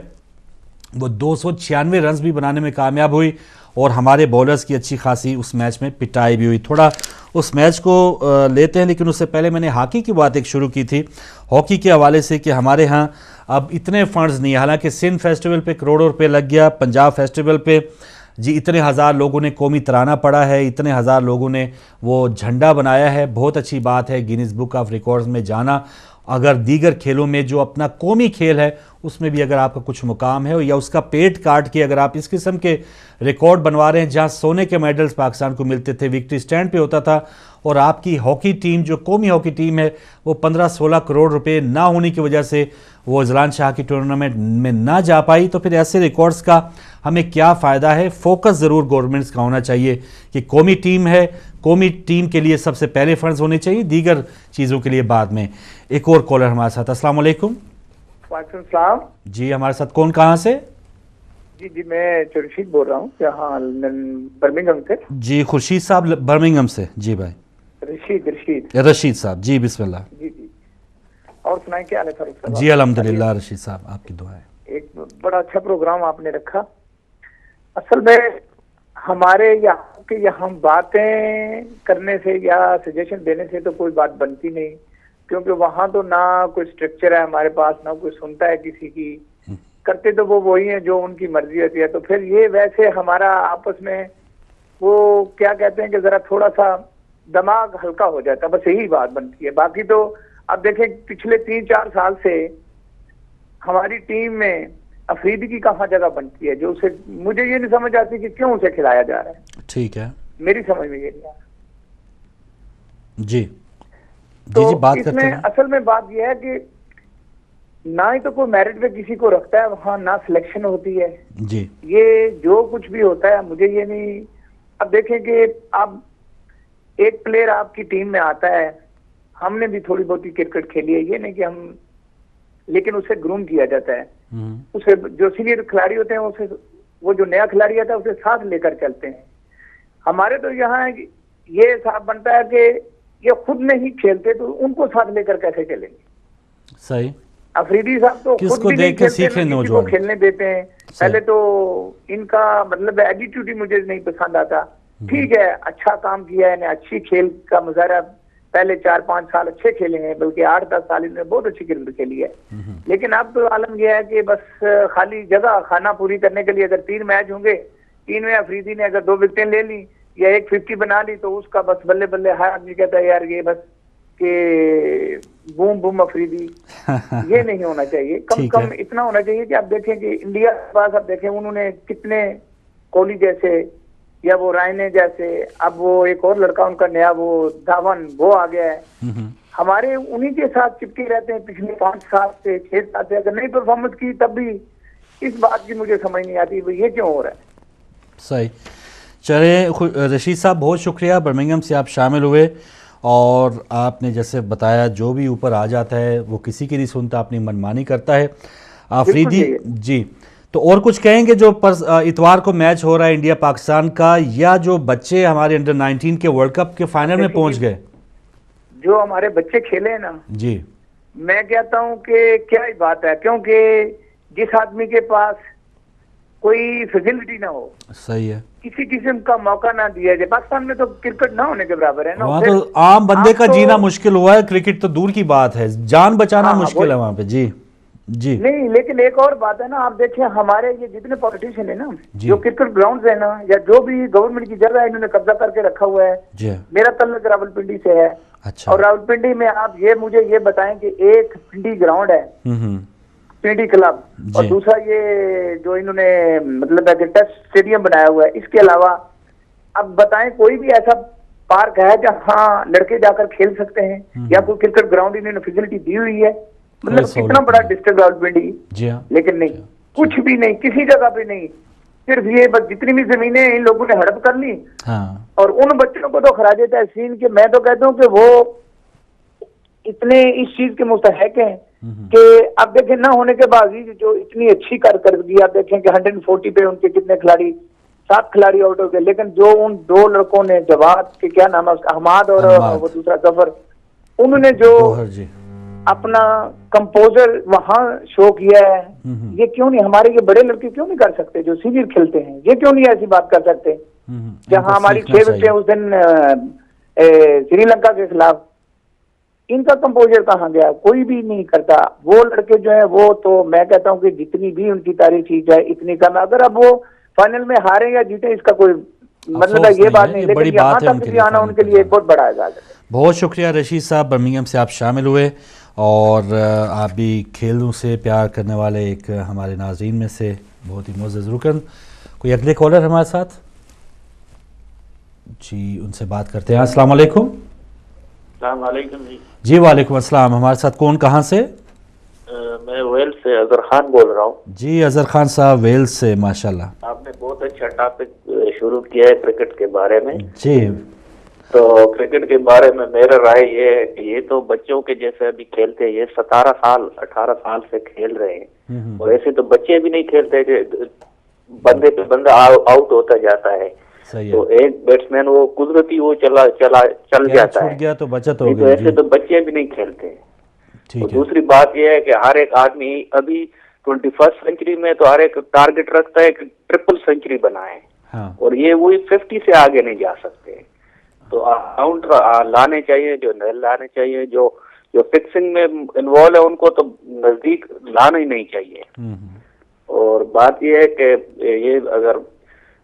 वो 296 रन भी बनाने में कामयाब हुई और हमारे बॉलर्स की अच्छी खासी उस मैच में पिटाई भी हुई। थोड़ा उस मैच को लेते हैं, लेकिन उससे पहले मैंने हॉकी की बात एक शुरू की थी, हॉकी के हवाले से कि हमारे यहाँ अब इतने फंड्स नहीं है। हालांकि सिंध फेस्टिवल पे करोड़ों रुपए लग गया, पंजाब फेस्टिवल पे जी इतने हज़ार लोगों ने कौमी तराना पढ़ा है, इतने हज़ार लोगों ने वो झंडा बनाया है, बहुत अच्छी बात है गिनीज बुक ऑफ रिकॉर्ड्स में जाना। अगर दीगर खेलों में जो अपना कौमी खेल है उसमें भी अगर आपका कुछ मुकाम है या उसका पेट काट के अगर आप इस किस्म के रिकॉर्ड बनवा रहे हैं, जहां सोने के मेडल्स पाकिस्तान को मिलते थे, विक्ट्री स्टैंड पे होता था, और आपकी हॉकी टीम जो कौमी हॉकी टीम है वो 15-16 करोड़ रुपए ना होने की वजह से वो ज़लान शाह की टूर्नामेंट में ना जा पाई, तो फिर ऐसे रिकॉर्ड्स का हमें क्या फ़ायदा है? फोकस ज़रूर गवर्नमेंट्स का होना चाहिए कि कौमी टीम है, कौमी टीम के लिए सबसे पहले फंड्स होने चाहिए, दीगर चीज़ों के लिए बाद में। एक और कॉलर हमारे साथ। अस्सलाम वालेकुम। वालेकुम सलाम जी, हमारे साथ कौन, कहाँ से? जी मैं खुर्शीद बोल रहा हूँ, यहाँ बर्मिंघम से। जी खुर्शीद साहब बर्मिंघम से। जी भाई। रशीद साहब, जी बिस्मिल्लाह। जी और सुनाए, क्या हाल है फारूक साहब? जी अल्हम्दुलिल्लाह रशीद साहब, आपकी दुआ है। एक बड़ा अच्छा प्रोग्राम आपने रखा। असल में हमारे यहाँ के यहाँ बातें करने से या सजेशन देने से तो कोई बात बनती नहीं, क्योंकि वहाँ तो ना कोई स्ट्रक्चर है हमारे पास, ना कोई सुनता है किसी की। करते तो वो वही है जो उनकी मर्जी होती है। तो फिर ये वैसे हमारा आपस में वो क्या कहते हैं कि जरा थोड़ा सा दिमाग हल्का हो जाता है, बस यही बात बनती है। बाकी तो अब देखें पिछले 3-4 साल से हमारी टीम में अफरीदी की कहाँ जगह बनती है, जो उसे मुझे ये नहीं समझ आती कि क्यों उसे खिलाया जा रहा है। ठीक है, मेरी समझ में ये नहीं आ रहा। जी तो जी बात इसमें करते हैं। असल में बात यह है कि ना ही तो कोई मेरिट पे किसी को रखता है वहाँ, ना सिलेक्शन होती है। जी ये जो कुछ भी होता है मुझे ये नहीं। अब देखें कि अब एक प्लेयर आपकी टीम में आता है, हमने भी थोड़ी बहुत क्रिकेट खेली है, ये नहीं कि हम लेकिन उसे ग्रूम किया जाता है। उसे जो सीनियर खिलाड़ी होते हैं उसे, वो जो नया खिलाड़ी आता है उसे साथ लेकर चलते हैं। हमारे तो यहाँ ये साफ बनता है कि ये खुद नहीं खेलते तो उनको साथ लेकर कैसे चलेंगे। सही। अफरीदी साहब तो खुद किसको भी नहीं देख के खेलते, सीखे ना किसी को नौजवान। खेलने देते हैं। पहले तो इनका मतलब एटीट्यूड ही मुझे नहीं पसंद आता। ठीक है, अच्छा काम किया है, अच्छी खेल का मुजाहरा, पहले 4-5 साल अच्छे खेले हैं, बल्कि 8-10 साल इन्होंने बहुत अच्छी क्रिकेट खेली है। लेकिन अब तो आलम यह है कि बस खाली जगह खाना पूरी करने के लिए अगर 3 मैच होंगे, 3 में अफरीदी ने अगर 2 विकेटें ले ली या एक 50 बना ली तो उसका बस बल्ले बल्ले, हर आदमी कहता है यार ये बस के बूम बूम अफरीदी। ये नहीं होना चाहिए। कम से कम इतना होना चाहिए कि आप देखें कि इंडिया के पास आप देखें उन्होंने कितने, कोहली जैसे या वो रायने जैसे, अब वो एक और लड़का उनका नया वो धावन वो आ गया है। हमारे उन्हीं के साथ चिपके रहते हैं पिछले 5 साल से 6 साल से। अगर नहीं परफॉर्मेंस की तब भी इस बात की मुझे समझ नहीं आती ये क्यों हो रहा है। सही। चले रशीद साहब, बहुत शुक्रिया, बर्मिंघम से आप शामिल हुए और आपने जैसे बताया जो भी ऊपर आ जाता है वो किसी की नहीं सुनता, अपनी मनमानी करता है। अफरीदी जी, तो और कुछ कहेंगे जो इतवार को मैच हो रहा है इंडिया पाकिस्तान का, या जो बच्चे हमारे अंडर 19 के वर्ल्ड कप के फाइनल में पहुंच गए, जो हमारे बच्चे खेले हैं ना जी, मैं कहता हूं कि क्या ही बात है, क्योंकि जिस आदमी के पास कोई फैसिलिटी ना हो, सही है, किसी किस्म का मौका ना दिया जाए। पाकिस्तान में तो क्रिकेट ना होने के बराबर है ना। वहाँ तो आम बंदे का जीना मुश्किल हुआ है, क्रिकेट तो दूर की बात है, जान बचाना मुश्किल है वहाँ पे। जी जी नहीं, लेकिन एक और बात है ना, आप देखिए हमारे ये जितने पॉलिटिशियन है ना, जो क्रिकेट ग्राउंड है ना, या जो भी गवर्नमेंट की जगह है इन्होंने कब्जा करके रखा हुआ है। मेरा तल्लुक रावलपिंडी से है। अच्छा। और रावलपिंडी में आप मुझे ये बताएं कि एक पिंडी ग्राउंड है, पिंडी क्लब, और दूसरा ये जो इन्होंने मतलब टेस्ट स्टेडियम बनाया हुआ है। इसके अलावा अब बताएं कोई भी ऐसा पार्क है जहाँ लड़के जाकर खेल सकते हैं, या कोई क्रिकेट ग्राउंड इन्होंने फैसिलिटी दी हुई है? मतलब कितना बड़ा डिस्ट्रिक्ट रावलपिंडी, लेकिन नहीं, कुछ भी नहीं, किसी जगह पे नहीं। सिर्फ ये बस जितनी भी जमीनें इन लोगों ने हड़प कर ली। और उन बच्चों को तो खराज तहसीन के, मैं तो कहता हूँ कि वो इतने इस चीज के मुस्तहक हैं कि अब देखें ना होने के बावजूद जो इतनी अच्छी कारकर्दगी, आप देखें कि 140 पे उनके कितने खिलाड़ी, 7 खिलाड़ी आउट हो गए। लेकिन जो उन 2 लड़कों ने, जवाद के क्या नाम है उसका, अहमद और वो दूसरा जफर, उन्होंने जो अपना कंपोजर वहां शो किया है, ये क्यों नहीं हमारे ये बड़े लड़के क्यों नहीं कर सकते जो सीनियर खेलते हैं? ये क्यों नहीं ऐसी बात कर सकते? जहां हमारी 6 विकेटें उस दिन श्रीलंका के खिलाफ, इनका कंपोजर कहाँ गया? कोई भी नहीं करता। वो लड़के जो है वो तो मैं कहता हूँ कि जितनी भी उनकी तारीफ की जाए इतनी कम। अगर अब वो फाइनल में हारे या जीते इसका कोई मतलब ये बात नहीं, लेकिन यहाँ तक भी आना उनके लिए एक बहुत बड़ा एजाज है। बहुत शुक्रिया रशीद साहब, बर्मिंघम से आप शामिल हुए, और आप भी खेलों से प्यार करने वाले एक हमारे नाज़रीन में से बहुत ही मुअज़्ज़ज़ रुकन। कोई अगले कॉलर हमारे साथ जी, उनसे बात करते हैं। अस्सलाम वालेकुम। जी वालेकुम अस्सलाम। हमारे साथ कौन, कहाँ से? मैं वेल्स से अजहर खान बोल रहा हूँ। जी अजहर खान साहब, वेल्स से, माशाल्लाह। आपने बहुत अच्छा टॉपिक शुरू किया है क्रिकेट के बारे में। जी, तो क्रिकेट के बारे में मेरा राय ये है कि ये तो बच्चों के जैसे अभी खेलते हैं, ये 17 साल 18 साल से खेल रहे हैं, और ऐसे तो बच्चे भी नहीं खेलते, बंदे पे बंदा आउट होता जाता है। तो एक बैट्समैन वो कुदरती वो चल जाता है, गया तो बचत हो गई। तो ऐसे तो बच्चे भी नहीं खेलते। तो दूसरी बात यह है कि हर एक आदमी अभी 21st सेंचुरी में तो हर एक टारगेट रखता है कि ट्रिपल सेंचुरी बनाए। और ये वही 50 से आगे नहीं जा सकते। तो अकाउंट लाने चाहिए, जो नए लाने चाहिए, जो फिक्सिंग में इन्वॉल्व है उनको तो नजदीक लाना ही नहीं चाहिए। और बात यह है कि ये अगर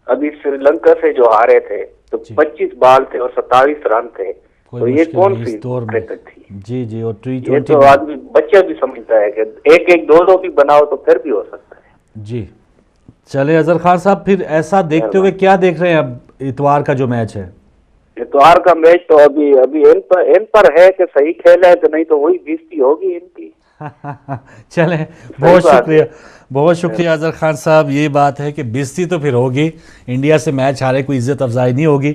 अभी श्रीलंका से जो हारे थे तो 25 बॉल थे और 27 रन थे, तो ये कौन सी क्रिकेट थी? जी जी, और ये तो आदमी बच्चा भी समझता है कि एक दो भी बनाओ तो फिर भी हो सकता है। जी चले अजहर खान साहब, फिर ऐसा देखते हुए क्या देख रहे हैं अब इतवार का जो मैच है? इतवार का मैच तो अभी इन पर है कि सही खेला है, तो नहीं तो वही बेइज्जती होगी इनकी। चले, बहुत शुक्रिया अजहर खान साहब। ये बात है कि बेइज्जती तो फिर होगी, इंडिया से मैच हारे कोई इज्जत अफजाई नहीं होगी।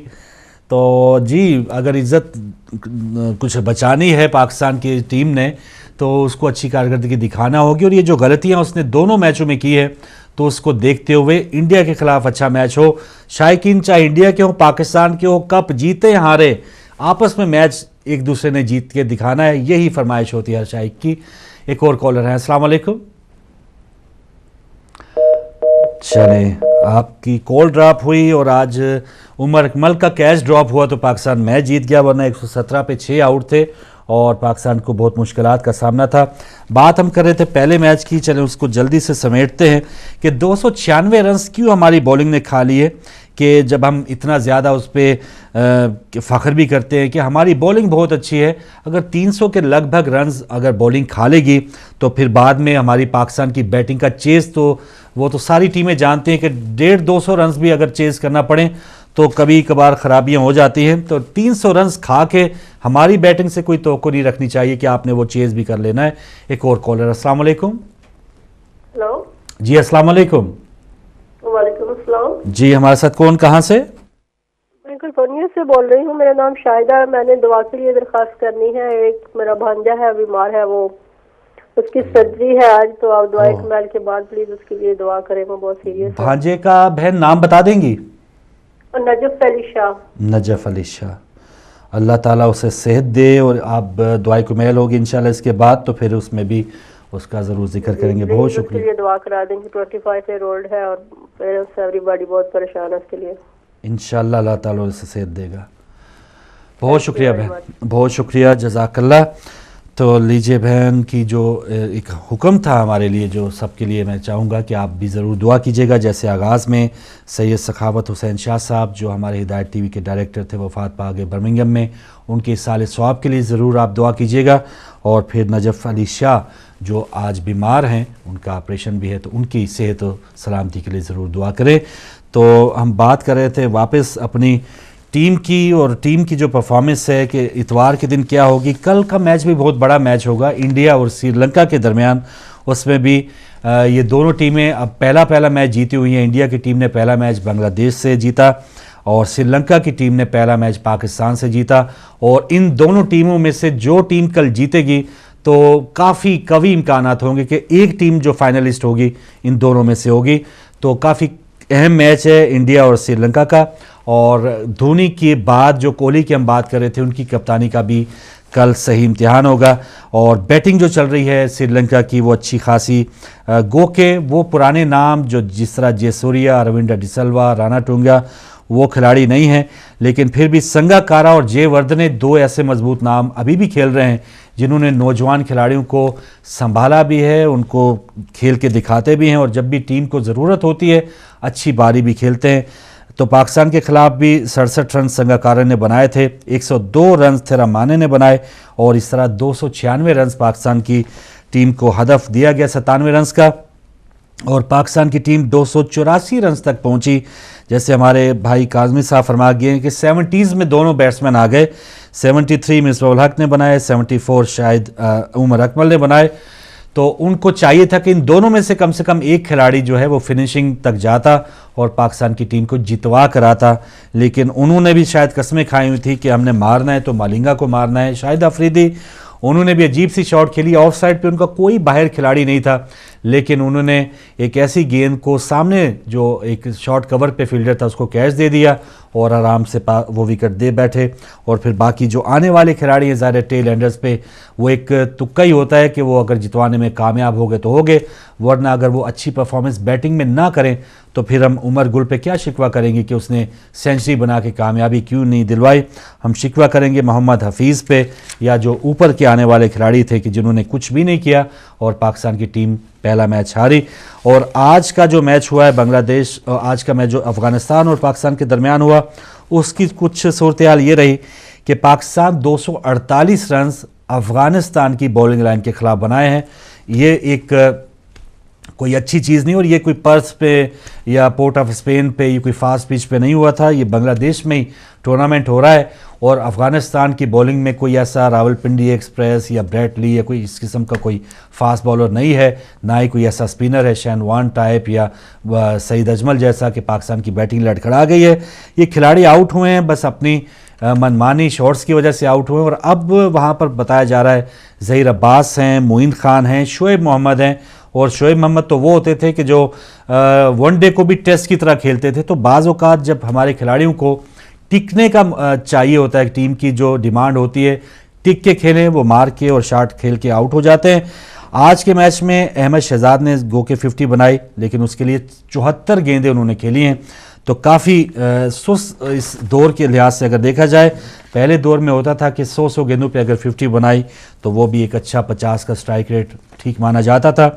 तो जी, अगर इज्जत कुछ बचानी है पाकिस्तान की टीम ने तो उसको अच्छी कारकर्दगी दिखाना होगी। और ये जो गलतियां उसने दोनों मैचों में की है तो उसको देखते हुए इंडिया के खिलाफ अच्छा मैच हो, शायकीन चाहे इंडिया के हो पाकिस्तान के हो, कप जीते हारे आपस में मैच एक दूसरे ने जीत के दिखाना है, यही फरमाइश होती है हर शाइक की। एक और कॉलर है, अस्सलाम वालेकुम। चले, आपकी कॉल ड्रॉप हुई और आज उमर अकमल का कैच ड्रॉप हुआ तो पाकिस्तान मैच जीत गया, वरना 117 पे 6 आउट थे और पाकिस्तान को बहुत मुश्किलात का सामना था। बात हम कर रहे थे पहले मैच की, चले उसको जल्दी से समेटते हैं कि 296 रन क्यों हमारी बॉलिंग ने खा लिए, कि जब हम इतना ज़्यादा उस पर फ़ख्र भी करते हैं कि हमारी बॉलिंग बहुत अच्छी है, अगर 300 के लगभग रन्स अगर बॉलिंग खा लेगी तो फिर बाद में हमारी पाकिस्तान की बैटिंग का चेज़ तो वो तो सारी टीमें जानती हैं कि 150-200 रन्स भी अगर चेज़ करना पड़े तो कभी कभार ख़राबियाँ हो जाती हैं। तो 300 रन्स खा के हमारी बैटिंग से कोई तवक्को नहीं रखनी चाहिए कि आपने वो चेज़ भी कर लेना है। एक और कॉलर, अस्सलाम वालेकुम। हेलो जी अस्सलाम वालेकुम। वालेकुम अस्सलाम जी, हमारे साथ कौन, कहाँ से? मैं कैलिफोर्निया से बोल रही हूँ, मेरा नाम शाहिदा है। मैंने दुआ के लिए दरख्वास्त करनी है। एक मेरा भांजा है, बीमार है, वो उसकी सर्जरी है आज, तो आप दुआ कमाल के बाद प्लीज उसके लिए दुआ करें, वो बहुत सीरियस है। भांजे का बहन नाम बता देंगी? नजफ अली शाह। नजफ अली शाह, अल्लाह ताला उसे सेहत दे और आप दुआ कमाल होगी इंशाल्लाह इसके बाद, तो फिर उसमें भी उसका ज़रूर जिक्र करेंगे। बहुत शुक्रिया। उसके लिए दुआ करा देंगे। 25 ईयर ओल्ड है और पेरेंट्स एवरीबॉडी बहुत परेशान है उसके लिए। इंशाल्लाह अल्लाह ताला उसे सेहत देगा। बहुत शुक्रिया बहन, बहुत शुक्रिया, जज़ाकल्लाह। तो लीजिए बहन की जो एक हुक्म था हमारे लिए, जो सबके लिए मैं चाहूँगा कि आप भी ज़रूर दुआ कीजिएगा। जैसे आगाज़ में सैयद सखावत हुसैन शाह साहब जो हमारे हिदायत टीवी के डायरेक्टर थे, वफ़ात पा गए बर्मिंघम में, उनके साल सवाब के लिए ज़रूर आप दुआ कीजिएगा। और फिर नजफ अली शाह जो आज बीमार हैं, उनका ऑपरेशन भी है, तो उनकी सेहत और सलामती के लिए ज़रूर दुआ करें। तो हम बात कर रहे थे वापस अपनी टीम की, और टीम की जो परफॉर्मेंस है कि इतवार के दिन क्या होगी। कल का मैच भी बहुत बड़ा मैच होगा इंडिया और श्रीलंका के दरमियान। उसमें भी ये दोनों टीमें अब पहला मैच जीती हुई हैं। इंडिया की टीम ने पहला मैच बांग्लादेश से जीता और श्रीलंका की टीम ने पहला मैच पाकिस्तान से जीता। और इन दोनों टीमों में से जो टीम कल जीतेगी तो काफ़ी कवी इम्कानात होंगे कि एक टीम जो फाइनलिस्ट होगी इन दोनों में से होगी। तो काफ़ी अहम मैच है इंडिया और श्रीलंका का। और धोनी के बाद जो कोहली की हम बात कर रहे थे, उनकी कप्तानी का भी कल सही इम्तिहान होगा। और बैटिंग जो चल रही है श्रीलंका की वो अच्छी खासी, गो के वो पुराने नाम जो जिस तरह जयसूर्या, रविंद्र डिसल्वा, राणा टूंगा वो खिलाड़ी नहीं हैं, लेकिन फिर भी संगाकारा और जयवर्धने दो ऐसे मजबूत नाम अभी भी खेल रहे हैं जिन्होंने नौजवान खिलाड़ियों को संभाला भी है, उनको खेल के दिखाते भी हैं और जब भी टीम को ज़रूरत होती है अच्छी बारी भी खेलते हैं। तो पाकिस्तान के खिलाफ भी 67 रन संगाकारा ने बनाए थे, 102 रन थेरा माने ने बनाए और इस तरह 296 रन पाकिस्तान की टीम को हदफ दिया गया 97 रन का। और पाकिस्तान की टीम 284 रन तक पहुंची। जैसे हमारे भाई काजमी साहब फरमा गए कि 70s में दोनों बैट्समैन आ गए। 73 मिसबाह हक ने बनाए, 74 शायद उमर अकमल ने बनाए। तो उनको चाहिए था कि इन दोनों में से कम एक खिलाड़ी जो है वो फिनिशिंग तक जाता और पाकिस्तान की टीम को जितवा कर आता। लेकिन उन्होंने भी शायद कस्में खाई हुई थी कि हमने मारना है तो मालिंगा को मारना है। शाहिद अफरीदी, उन्होंने भी अजीब सी शॉट खेली, ऑफ साइड पर उनका कोई बाहर खिलाड़ी नहीं था, लेकिन उन्होंने एक ऐसी गेंद को सामने जो एक शॉर्ट कवर पे फील्डर था उसको कैच दे दिया और आराम से वो विकेट दे बैठे। और फिर बाकी जो आने वाले खिलाड़ी हैं ज़ाहिर टेल एंडर्स पे वो एक तुक्का ही होता है कि वो अगर जितवाने में कामयाब हो गए तो हो गए, वरना अगर वो अच्छी परफॉर्मेंस बैटिंग में ना करें तो फिर हम उमर गुल पे क्या शिकवा करेंगे कि उसने सेंचुरी बना के कामयाबी क्यों नहीं दिलवाई। हम शिकवा करेंगे मोहम्मद हफीज़ पे या जो ऊपर के आने वाले खिलाड़ी थे कि जिन्होंने कुछ भी नहीं किया और पाकिस्तान की टीम पहला मैच हारी। और आज का जो मैच हुआ है बांग्लादेश, आज का मैच जो अफ़गानिस्तान और पाकिस्तान के दरमियान हुआ, उसकी कुछ सूरत हाल ये रही कि पाकिस्तान 248 रन अफ़गानिस्तान की बॉलिंग लाइन के खिलाफ बनाए हैं। ये एक कोई अच्छी चीज़ नहीं और ये कोई पर्थ पे या पोर्ट ऑफ स्पेन पे ये कोई फास्ट पिच पे नहीं हुआ था, ये बांग्लादेश में ही टूर्नामेंट हो रहा है। और अफ़गानिस्तान की बॉलिंग में कोई ऐसा रावलपिंडी एक्सप्रेस या ब्रेट ली या कोई इस किस्म का कोई फास्ट बॉलर नहीं है, ना ही कोई ऐसा स्पिनर है शैन वान टाइप या सईद अजमल जैसा कि पाकिस्तान की बैटिंग लड़खड़ा गई है। ये खिलाड़ी आउट हुए हैं बस अपनी मनमानी शॉट्स की वजह से आउट हुए। और अब वहाँ पर बताया जा रहा है ज़हीर अब्बास हैं, मोइन खान हैं, शोएब मोहम्मद हैं। और शोएब मोहम्मद तो वो होते थे कि जो वनडे को भी टेस्ट की तरह खेलते थे। तो बाज़ औक़ात जब हमारे खिलाड़ियों को टिकने का चाहिए होता है, टीम की जो डिमांड होती है टिक के खेलें, वो मार के और शॉट खेल के आउट हो जाते हैं। आज के मैच में अहमद शहजाद ने गो के 50 बनाई, लेकिन उसके लिए 74 गेंदें उन्होंने खेली हैं। तो काफ़ी सुस्त इस दौर के लिहाज से अगर देखा जाए, पहले दौर में होता था कि 100 गेंदों पे अगर 50 बनाई तो वो भी एक अच्छा 50 का स्ट्राइक रेट ठीक माना जाता था।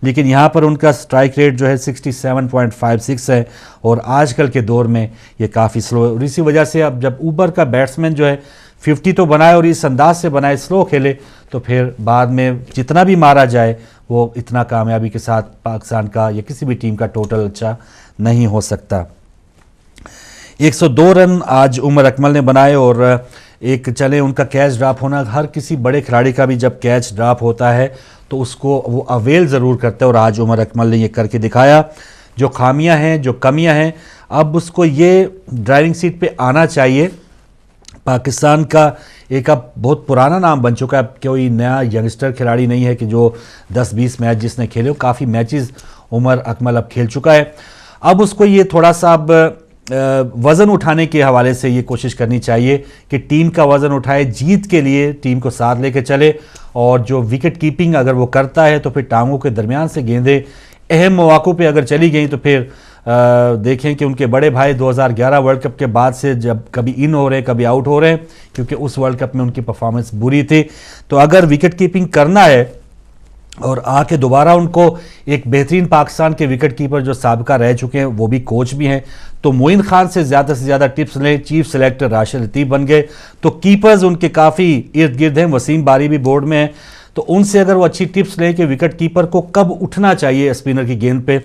लेकिन यहाँ पर उनका स्ट्राइक रेट जो है 67.56 है और आजकल के दौर में ये काफ़ी स्लो है। और इसी वजह से अब जब ऊपर का बैट्समैन जो है 50 तो बनाए और इस अंदाज से बनाए, स्लो खेले, तो फिर बाद में जितना भी मारा जाए वो इतना कामयाबी के साथ पाकिस्तान का या किसी भी टीम का टोटल अच्छा नहीं हो सकता। 102 रन आज उमर अकमल ने बनाए। और एक चले उनका कैच ड्रॉप होना, हर किसी बड़े खिलाड़ी का भी जब कैच ड्रॉप होता है तो उसको वो अवेल ज़रूर करते हैं, और आज उमर अकमल ने ये करके दिखाया। जो खामियां हैं, जो कमियां हैं, अब उसको ये ड्राइविंग सीट पे आना चाहिए। पाकिस्तान का एक अब बहुत पुराना नाम बन चुका है, अब कोई नया यंगस्टर खिलाड़ी नहीं है कि जो 10-20 मैच जिसने खेले हो, काफ़ी मैचेस उमर अकमल अब खेल चुका है। अब उसको ये थोड़ा सा अब वज़न उठाने के हवाले से ये कोशिश करनी चाहिए कि टीम का वज़न उठाए, जीत के लिए टीम को साथ लेके चले। और जो विकेट कीपिंग अगर वो करता है तो फिर टांगों के दरमियान से गेंदें अहम मौक़ों पे अगर चली गई तो फिर देखें कि उनके बड़े भाई 2011 वर्ल्ड कप के बाद से जब कभी इन हो रहे हैं कभी आउट हो रहे हैं, क्योंकि उस वर्ल्ड कप में उनकी परफॉर्मेंस बुरी थी। तो अगर विकेट कीपिंग करना है और आके दोबारा उनको एक बेहतरीन पाकिस्तान के विकेट कीपर जो साबिका रह चुके हैं, वो भी कोच भी हैं, तो मोइन खान से ज़्यादा टिप्स लें। चीफ सेलेक्टर राशिद लतीफ़ बन गए, तो कीपर्स उनके काफ़ी इर्द गिर्द हैं, वसीम बारी भी बोर्ड में है, तो उनसे अगर वो अच्छी टिप्स लें कि विकेट कीपर को कब उठना चाहिए स्पिनर की गेंद पे,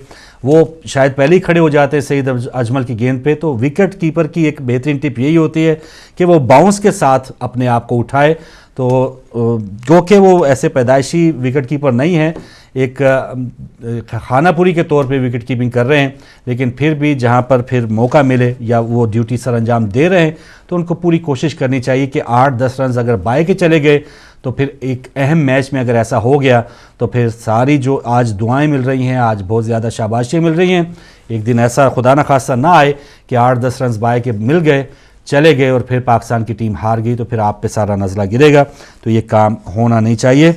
वो शायद पहले ही खड़े हो जाते हैं सईद अजमल की गेंद पे। तो विकेट कीपर की एक बेहतरीन टिप यही होती है कि वो बाउंस के साथ अपने आप को उठाए। तो जो कि वो ऐसे पैदाइशी विकेट कीपर नहीं है, एक खानापुरी के तौर पे विकेट कीपिंग कर रहे हैं, लेकिन फिर भी जहां पर फिर मौका मिले या वो ड्यूटी सर अंजाम दे रहे हैं तो उनको पूरी कोशिश करनी चाहिए कि 8-10 रन अगर बाय के चले गए तो फिर एक अहम मैच में अगर ऐसा हो गया तो फिर सारी जो आज दुआएं मिल रही हैं, आज बहुत ज़्यादा शाबाशियाँ मिल रही हैं, एक दिन ऐसा खुदा न खास्ता ना आए कि 8-10 रन बाय के मिल गए, चले गए और फिर पाकिस्तान की टीम हार गई तो फिर आप पे सारा नज़ला गिरेगा। तो ये काम होना नहीं चाहिए।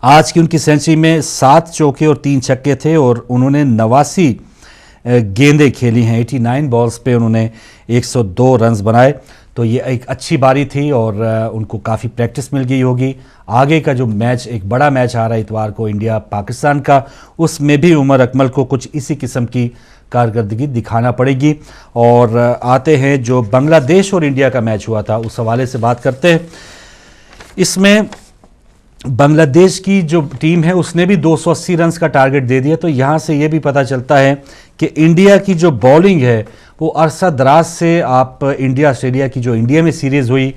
आज की उनकी सेंचुरी में 7 चौके और 3 छक्के थे और उन्होंने 89 गेंदें खेली हैं। 89 बॉल्स पे उन्होंने 102 रन्स बनाए। तो ये एक अच्छी बारी थी और उनको काफ़ी प्रैक्टिस मिल गई होगी। आगे का जो मैच, एक बड़ा मैच आ रहा है इतवार को इंडिया पाकिस्तान का, उसमें भी उमर अकमल को कुछ इसी किस्म की कारकर्दगी दिखाना पड़ेगी। और आते हैं जो बांग्लादेश और इंडिया का मैच हुआ था, उस हवाले से बात करते हैं। इसमें बांग्लादेश की जो टीम है उसने भी 280 रन्स का टारगेट दे दिया। तो यहाँ से ये भी पता चलता है कि इंडिया की जो बॉलिंग है वो अरसा दराज से, आप इंडिया ऑस्ट्रेलिया की जो इंडिया में सीरीज़ हुई,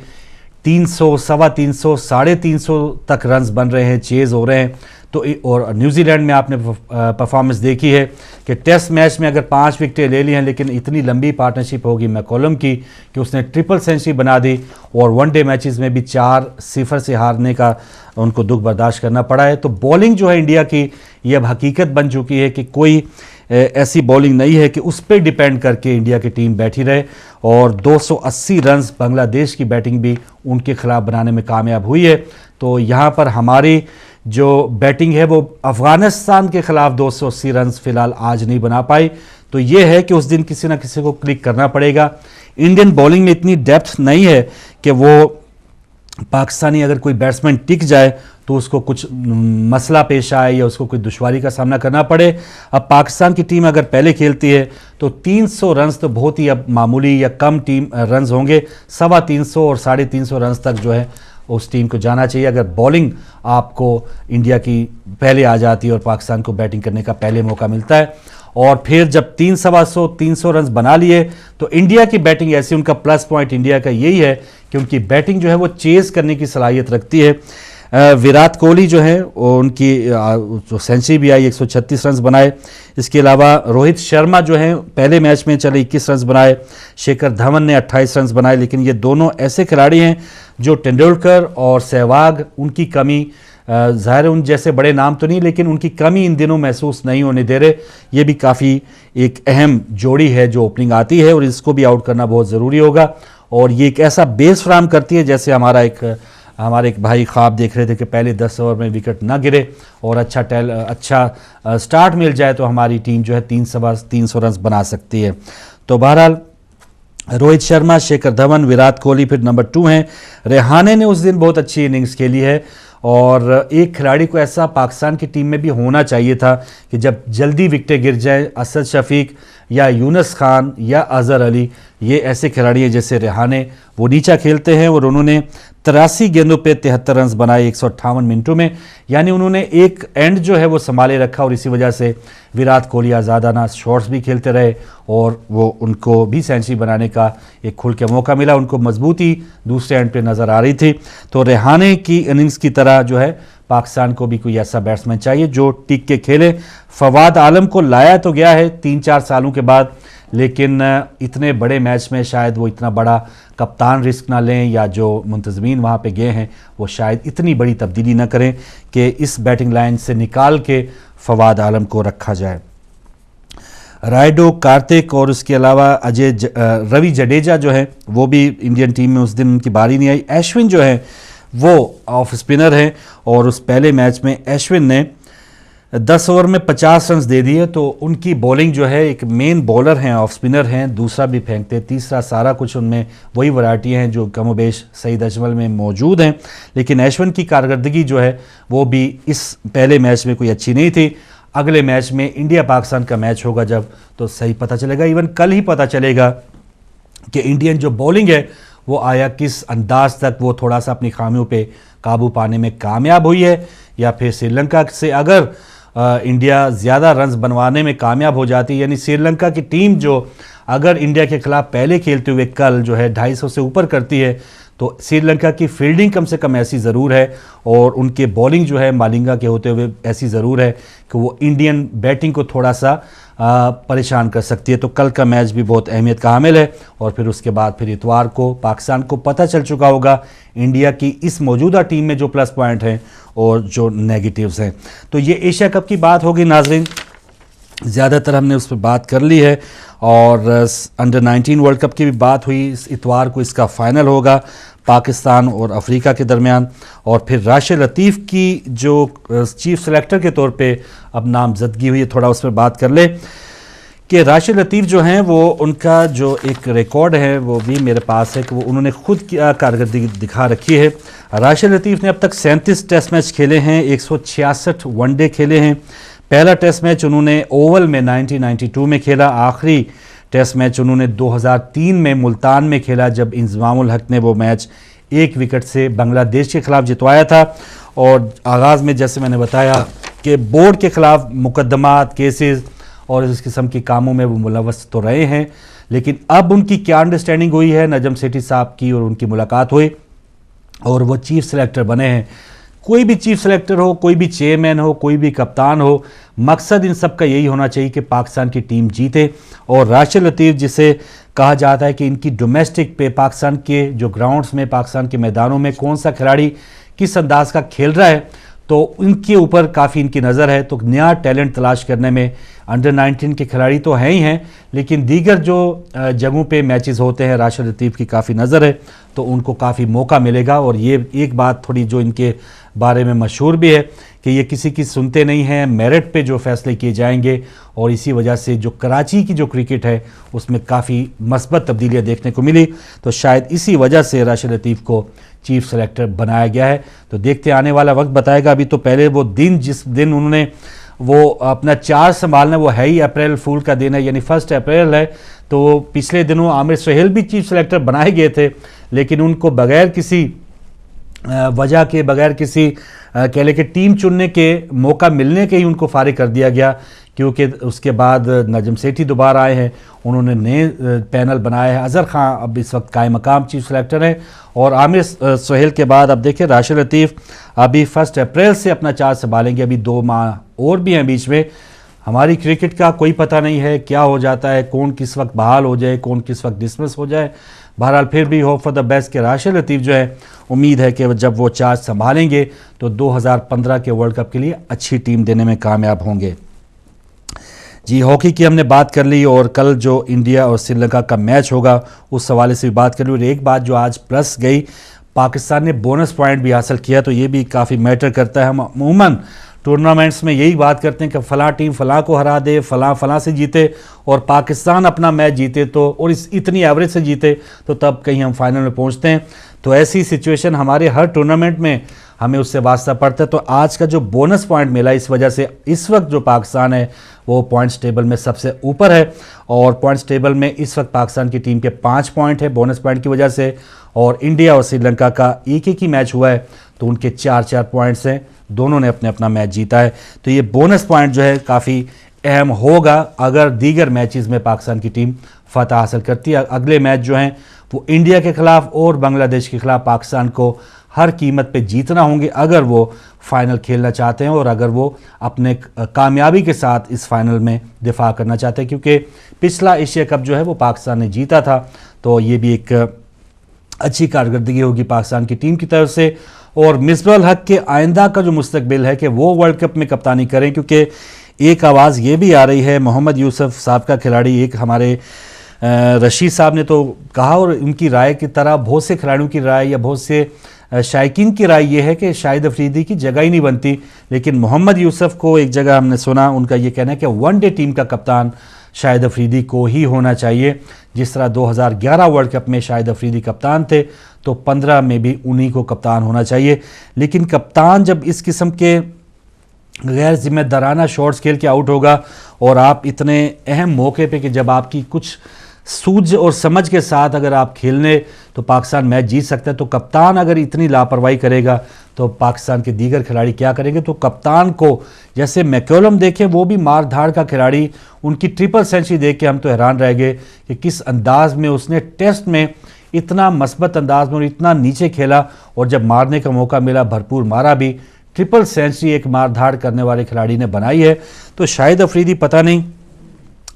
300, 350, 350 तक रन्स बन रहे हैं, चेज़ हो रहे हैं। तो और न्यूजीलैंड में आपने परफॉर्मेंस देखी है कि टेस्ट मैच में अगर 5 विकेटें ले ली हैं, लेकिन इतनी लंबी पार्टनरशिप होगी मैकॉलम की कि उसने ट्रिपल सेंचुरी बना दी और वनडे मैचेस में भी 4-0 से हारने का उनको दुख बर्दाश्त करना पड़ा है। तो बॉलिंग जो है इंडिया की, ये अब हकीकत बन चुकी है कि कोई ऐसी बॉलिंग नहीं है कि उस पर डिपेंड करके इंडिया की टीम बैठी रहे। और 280 रन्स बांग्लादेश की बैटिंग भी उनके खिलाफ बनाने में कामयाब हुई है। तो यहाँ पर हमारी जो बैटिंग है वो अफ़गानिस्तान के खिलाफ 280 रन्स फिलहाल आज नहीं बना पाई। तो ये है कि उस दिन किसी ना किसी को क्लिक करना पड़ेगा। इंडियन बॉलिंग में इतनी डेप्थ नहीं है कि वो पाकिस्तानी अगर कोई बैट्समैन टिक जाए तो उसको कुछ मसला पेश आए या उसको कोई दुश्वारी का सामना करना पड़े। अब पाकिस्तान की टीम अगर पहले खेलती है तो 300 रन्स तो बहुत ही अब मामूली या कम टीम रन्स होंगे। 350 और 350 रन्स तक जो है उस टीम को जाना चाहिए अगर बॉलिंग आपको इंडिया की पहले आ जाती है और पाकिस्तान को बैटिंग करने का पहले मौका मिलता है। और फिर जब 300 रन्स बना लिए तो इंडिया की बैटिंग ऐसी, उनका प्लस पॉइंट इंडिया का यही है कि उनकी बैटिंग जो है वो चेज़ करने की सलाहियत रखती है। विराट कोहली जो है उनकी जो सेंचुरी भी आई, 136 रन बनाए। इसके अलावा रोहित शर्मा जो है पहले मैच में चले 21 रन बनाए, शिखर धवन ने 28 रन बनाए। लेकिन ये दोनों ऐसे खिलाड़ी हैं जो तेंदुलकर और सहवाग, उनकी कमी ज़ाहिर उन जैसे बड़े नाम तो नहीं, लेकिन उनकी कमी इन दिनों महसूस नहीं होने दे रहे। ये भी काफ़ी एक अहम जोड़ी है जो ओपनिंग आती है और इसको भी आउट करना बहुत ज़रूरी होगा। और ये एक ऐसा बेस फ्राहम करती है, जैसे हमारे एक भाई ख्वाब देख रहे थे कि पहले 10 ओवर में विकेट ना गिरे और अच्छा स्टार्ट मिल जाए तो हमारी टीम जो है 300 रन बना सकती है। तो बहरहाल रोहित शर्मा, शिखर धवन, विराट कोहली फिर नंबर 2 हैं। रेहाने ने उस दिन बहुत अच्छी इनिंग्स खेली है और एक खिलाड़ी को ऐसा पाकिस्तान की टीम में भी होना चाहिए था कि जब जल्दी विकेटें गिर जाए, असद शफीक या यूनुस खान या अजहर अली, ये ऐसे खिलाड़ी हैं जैसे रेहाने, वो नीचा खेलते हैं और उन्होंने 83 गेंदों पे 73 रन बनाए 158 मिनटों में। यानी उन्होंने एक एंड जो है वो संभाले रखा और इसी वजह से विराट कोहली आज़ादाना शॉट्स भी खेलते रहे और वो उनको भी सेंचुरी बनाने का एक खुल के मौका मिला। उनको मजबूती दूसरे एंड पे नज़र आ रही थी। तो रेहाने की इनिंग्स की तरह जो है पाकिस्तान को भी कोई ऐसा बैट्समैन चाहिए जो टिक के खेले। फवाद आलम को लाया तो गया है 3-4 सालों के बाद, लेकिन इतने बड़े मैच में शायद वो इतना बड़ा कप्तान रिस्क ना लें या जो मुंतजमीन वहाँ पे गए हैं वो शायद इतनी बड़ी तब्दीली ना करें कि इस बैटिंग लाइन से निकाल के फवाद आलम को रखा जाए। रायडो, कार्तिक और उसके अलावा रवि जडेजा जो है वो भी इंडियन टीम में उस दिन उनकी बारी नहीं आई। अश्विन जो है वो ऑफ स्पिनर हैं और उस पहले मैच में अश्विन ने 10 ओवर में 50 रन दे दिए। तो उनकी बॉलिंग जो है, एक मेन बॉलर हैं, ऑफ स्पिनर हैं, दूसरा भी फेंकते, तीसरा सारा कुछ उनमें वही वैरायटी हैं जो कमोबेश सईद अजमल में मौजूद हैं। लेकिन अश्विन की कारकर्दगी जो है वो भी इस पहले मैच में कोई अच्छी नहीं थी। अगले मैच में इंडिया पाकिस्तान का मैच होगा जब, तो सही पता चलेगा। इवन कल ही पता चलेगा कि इंडियन जो बॉलिंग है वो आया किस अंदाज तक वो थोड़ा सा अपनी खामियों पे काबू पाने में कामयाब हुई है, या फिर श्रीलंका से अगर इंडिया ज़्यादा रन्स बनवाने में कामयाब हो जाती है। यानी श्रीलंका की टीम जो अगर इंडिया के खिलाफ पहले खेलते हुए कल जो है 250 से ऊपर करती है, तो श्रीलंका की फील्डिंग कम से कम ऐसी ज़रूर है और उनके बॉलिंग जो है मालिंगा के होते हुए ऐसी ज़रूर है कि वो इंडियन बैटिंग को थोड़ा सा परेशान कर सकती है। तो कल का मैच भी बहुत अहमियत का हामिल है। और फिर उसके बाद फिर इतवार को पाकिस्तान को पता चल चुका होगा इंडिया की इस मौजूदा टीम में जो प्लस पॉइंट हैं और जो नेगेटिव्स हैं। तो ये एशिया कप की बात होगी नाजरीन, ज़्यादातर हमने उस पर बात कर ली है। और अंडर 19 वर्ल्ड कप की भी बात हुई। इस इतवार को इसका फ़ाइनल होगा पाकिस्तान और अफ्रीका के दरमियान। और फिर राशिद लतीफ़ की जो चीफ सेलेक्टर के तौर पे अब नामजदगी हुई है, थोड़ा उस पर बात कर ले कि राशिद लतीफ़ जो हैं वो उनका जो एक रिकॉर्ड है वो भी मेरे पास है कि वो उन्होंने खुद की कारकर्दगी दिखा रखी है। राशिद लतीफ़ ने अब तक 37 टेस्ट मैच खेले हैं, 166 वनडे खेले हैं। पहला टेस्ट मैच उन्होंने ओवल में 1992 में खेला। आखिरी टेस्ट मैच उन्होंने 2003 में मुल्तान में खेला जब इंज़मामुल हक ने वो मैच 1 विकेट से बांग्लादेश के खिलाफ जितवाया था। और आगाज़ में जैसे मैंने बताया कि बोर्ड के ख़िलाफ़ मुकदमात, केसेस और इस किस्म के कामों में वो मुलव्वस तो रहे हैं, लेकिन अब उनकी क्या अंडरस्टैंडिंग हुई है, नजम सेठी साहब की और उनकी मुलाकात हुई और वो चीफ सेलेक्टर बने हैं। कोई भी चीफ सेलेक्टर हो, कोई भी चेयरमैन हो, कोई भी कप्तान हो, मकसद इन सब का यही होना चाहिए कि पाकिस्तान की टीम जीते। और राशिद लतीफ़ जिसे कहा जाता है कि इनकी डोमेस्टिक पे पाकिस्तान के जो ग्राउंड्स में, पाकिस्तान के मैदानों में कौन सा खिलाड़ी किस अंदाज का खेल रहा है, तो इनके ऊपर काफ़ी इनकी नज़र है। तो नया टैलेंट तलाश करने में अंडर 19 के खिलाड़ी तो हैं ही हैं, लेकिन दीगर जो जगहों पे मैचेस होते हैं राशिद लतीफ़ की काफ़ी नज़र है, तो उनको काफ़ी मौका मिलेगा। और ये एक बात थोड़ी जो इनके बारे में मशहूर भी है कि ये किसी की सुनते नहीं हैं, मेरिट पे जो फैसले किए जाएंगे। और इसी वजह से जो कराची की जो क्रिकेट है उसमें काफ़ी मस्बत तब्दीलियाँ देखने को मिली। तो शायद इसी वजह से राशिद लतीफ़ को चीफ सेलेक्टर बनाया गया है। तो देखते आने वाला वक्त बताएगा। अभी तो पहले वो दिन, जिस दिन उन्होंने वो अपना चार्ज संभालना, वो है ही अप्रैल फूल का दिन है, यानी 1 अप्रैल है। तो पिछले दिनों आमिर सुहेल भी चीफ सेलेक्टर बनाए गए थे, लेकिन उनको बगैर किसी वजह के, बगैर किसी कह लें कि टीम चुनने के मौका मिलने के ही उनको फारिग कर दिया गया, क्योंकि उसके बाद नजम सेठी दोबारा आए हैं, उन्होंने नए पैनल बनाए हैं। अज़हर खां अब इस वक्त कायम मकाम चीफ सेलेक्टर हैं और आमिर सोहेल के बाद अब देखिए राशिद लतीफ़ अभी 1 अप्रैल से अपना चार्ज संभालेंगे। अभी 2 माह और भी हैं बीच में। हमारी क्रिकेट का कोई पता नहीं है क्या हो जाता है, कौन किस वक्त बहाल हो जाए, कौन किस वक्त डिसमिस हो जाए। बहरहाल फिर भी होप फॉर द बेस्ट के राशिद लतीफ़ जो है, उम्मीद है कि जब वो चार्ज संभालेंगे तो 2015 के वर्ल्ड कप के लिए अच्छी टीम देने में कामयाब होंगे। जी, हॉकी की हमने बात कर ली और कल जो इंडिया और श्रीलंका का मैच होगा उस हवाले से भी बात कर ली। और एक बात जो आज प्लस गई, पाकिस्तान ने बोनस पॉइंट भी हासिल किया, तो ये भी काफ़ी मैटर करता है। हम अमूमन टूर्नामेंट्स में यही बात करते हैं कि फ़लाँ टीम फ़लाँ को हरा दे, फ़लाँ से जीते, और पाकिस्तान अपना मैच जीते तो, और इतनी एवरेज से जीते तो तब कहीं हम फाइनल में पहुंचते हैं। तो ऐसी सिचुएशन हमारे हर टूर्नामेंट में हमें उससे वास्ता पड़ता है। तो आज का जो बोनस पॉइंट मिला, इस वजह से इस वक्त जो पाकिस्तान है वो पॉइंट्स टेबल में सबसे ऊपर है, और पॉइंट्स टेबल में इस वक्त पाकिस्तान की टीम के 5 पॉइंट है बोनस पॉइंट की वजह से, और इंडिया और श्रीलंका का एक ही मैच हुआ है तो उनके 4-4 पॉइंट्स हैं, दोनों ने अपने अपना मैच जीता है। तो ये बोनस पॉइंट जो है काफ़ी अहम होगा अगर दीगर मैचेस में पाकिस्तान की टीम फतह हासिल करती है। अगले मैच जो हैं वो इंडिया के ख़िलाफ़ और बांग्लादेश के ख़िलाफ़ पाकिस्तान को हर कीमत पे जीतना होंगे अगर वो फाइनल खेलना चाहते हैं और अगर वो अपने कामयाबी के साथ इस फाइनल में दिफा करना चाहते हैं, क्योंकि पिछला एशिया कप जो है वो पाकिस्तान ने जीता था। तो ये भी एक अच्छी कारकर्दगी होगी पाकिस्तान की टीम की तरफ से। और मिसबाह हक के आइंदा का जो मुस्तकबिल है कि वो वर्ल्ड कप में कप्तानी करें, क्योंकि एक आवाज़ ये भी आ रही है, मोहम्मद यूसुफ साहब का खिलाड़ी, एक हमारे रशीद साहब ने तो कहा, और उनकी राय की तरह बहुत से खिलाड़ियों की राय या बहुत से शायकीन की राय ये है कि शाहिद अफरीदी की जगह ही नहीं बनती, लेकिन मोहम्मद यूसुफ को एक जगह हमने सुना उनका ये कहना है कि वनडे टीम का कप्तान शाहिद अफरीदी को ही होना चाहिए। जिस तरह 2011 वर्ल्ड कप में शाहिद अफरीदी कप्तान थे तो 15 में भी उन्हीं को कप्तान होना चाहिए। लेकिन कप्तान जब इस किस्म के गैर जिम्मेदाराना शॉट्स खेल के आउट होगा और आप इतने अहम मौके पे कि जब आपकी कुछ सूझ और समझ के साथ अगर आप खेलने तो पाकिस्तान मैच जीत सकता है, तो कप्तान अगर इतनी लापरवाही करेगा तो पाकिस्तान के दीगर खिलाड़ी क्या करेंगे। तो कप्तान को जैसे मैकलम देखें, वो भी मार धाड़ का खिलाड़ी, उनकी ट्रिपल सेंचुरी देख के हम तो हैरान रह गए कि किस अंदाज में उसने टेस्ट में इतना मस्बत अंदाज में और इतना नीचे खेला, और जब मारने का मौका मिला भरपूर मारा भी। ट्रिपल सेंचुरी एक मार धाड़ करने वाले खिलाड़ी ने बनाई है। तो शाहिद अफरीदी पता नहीं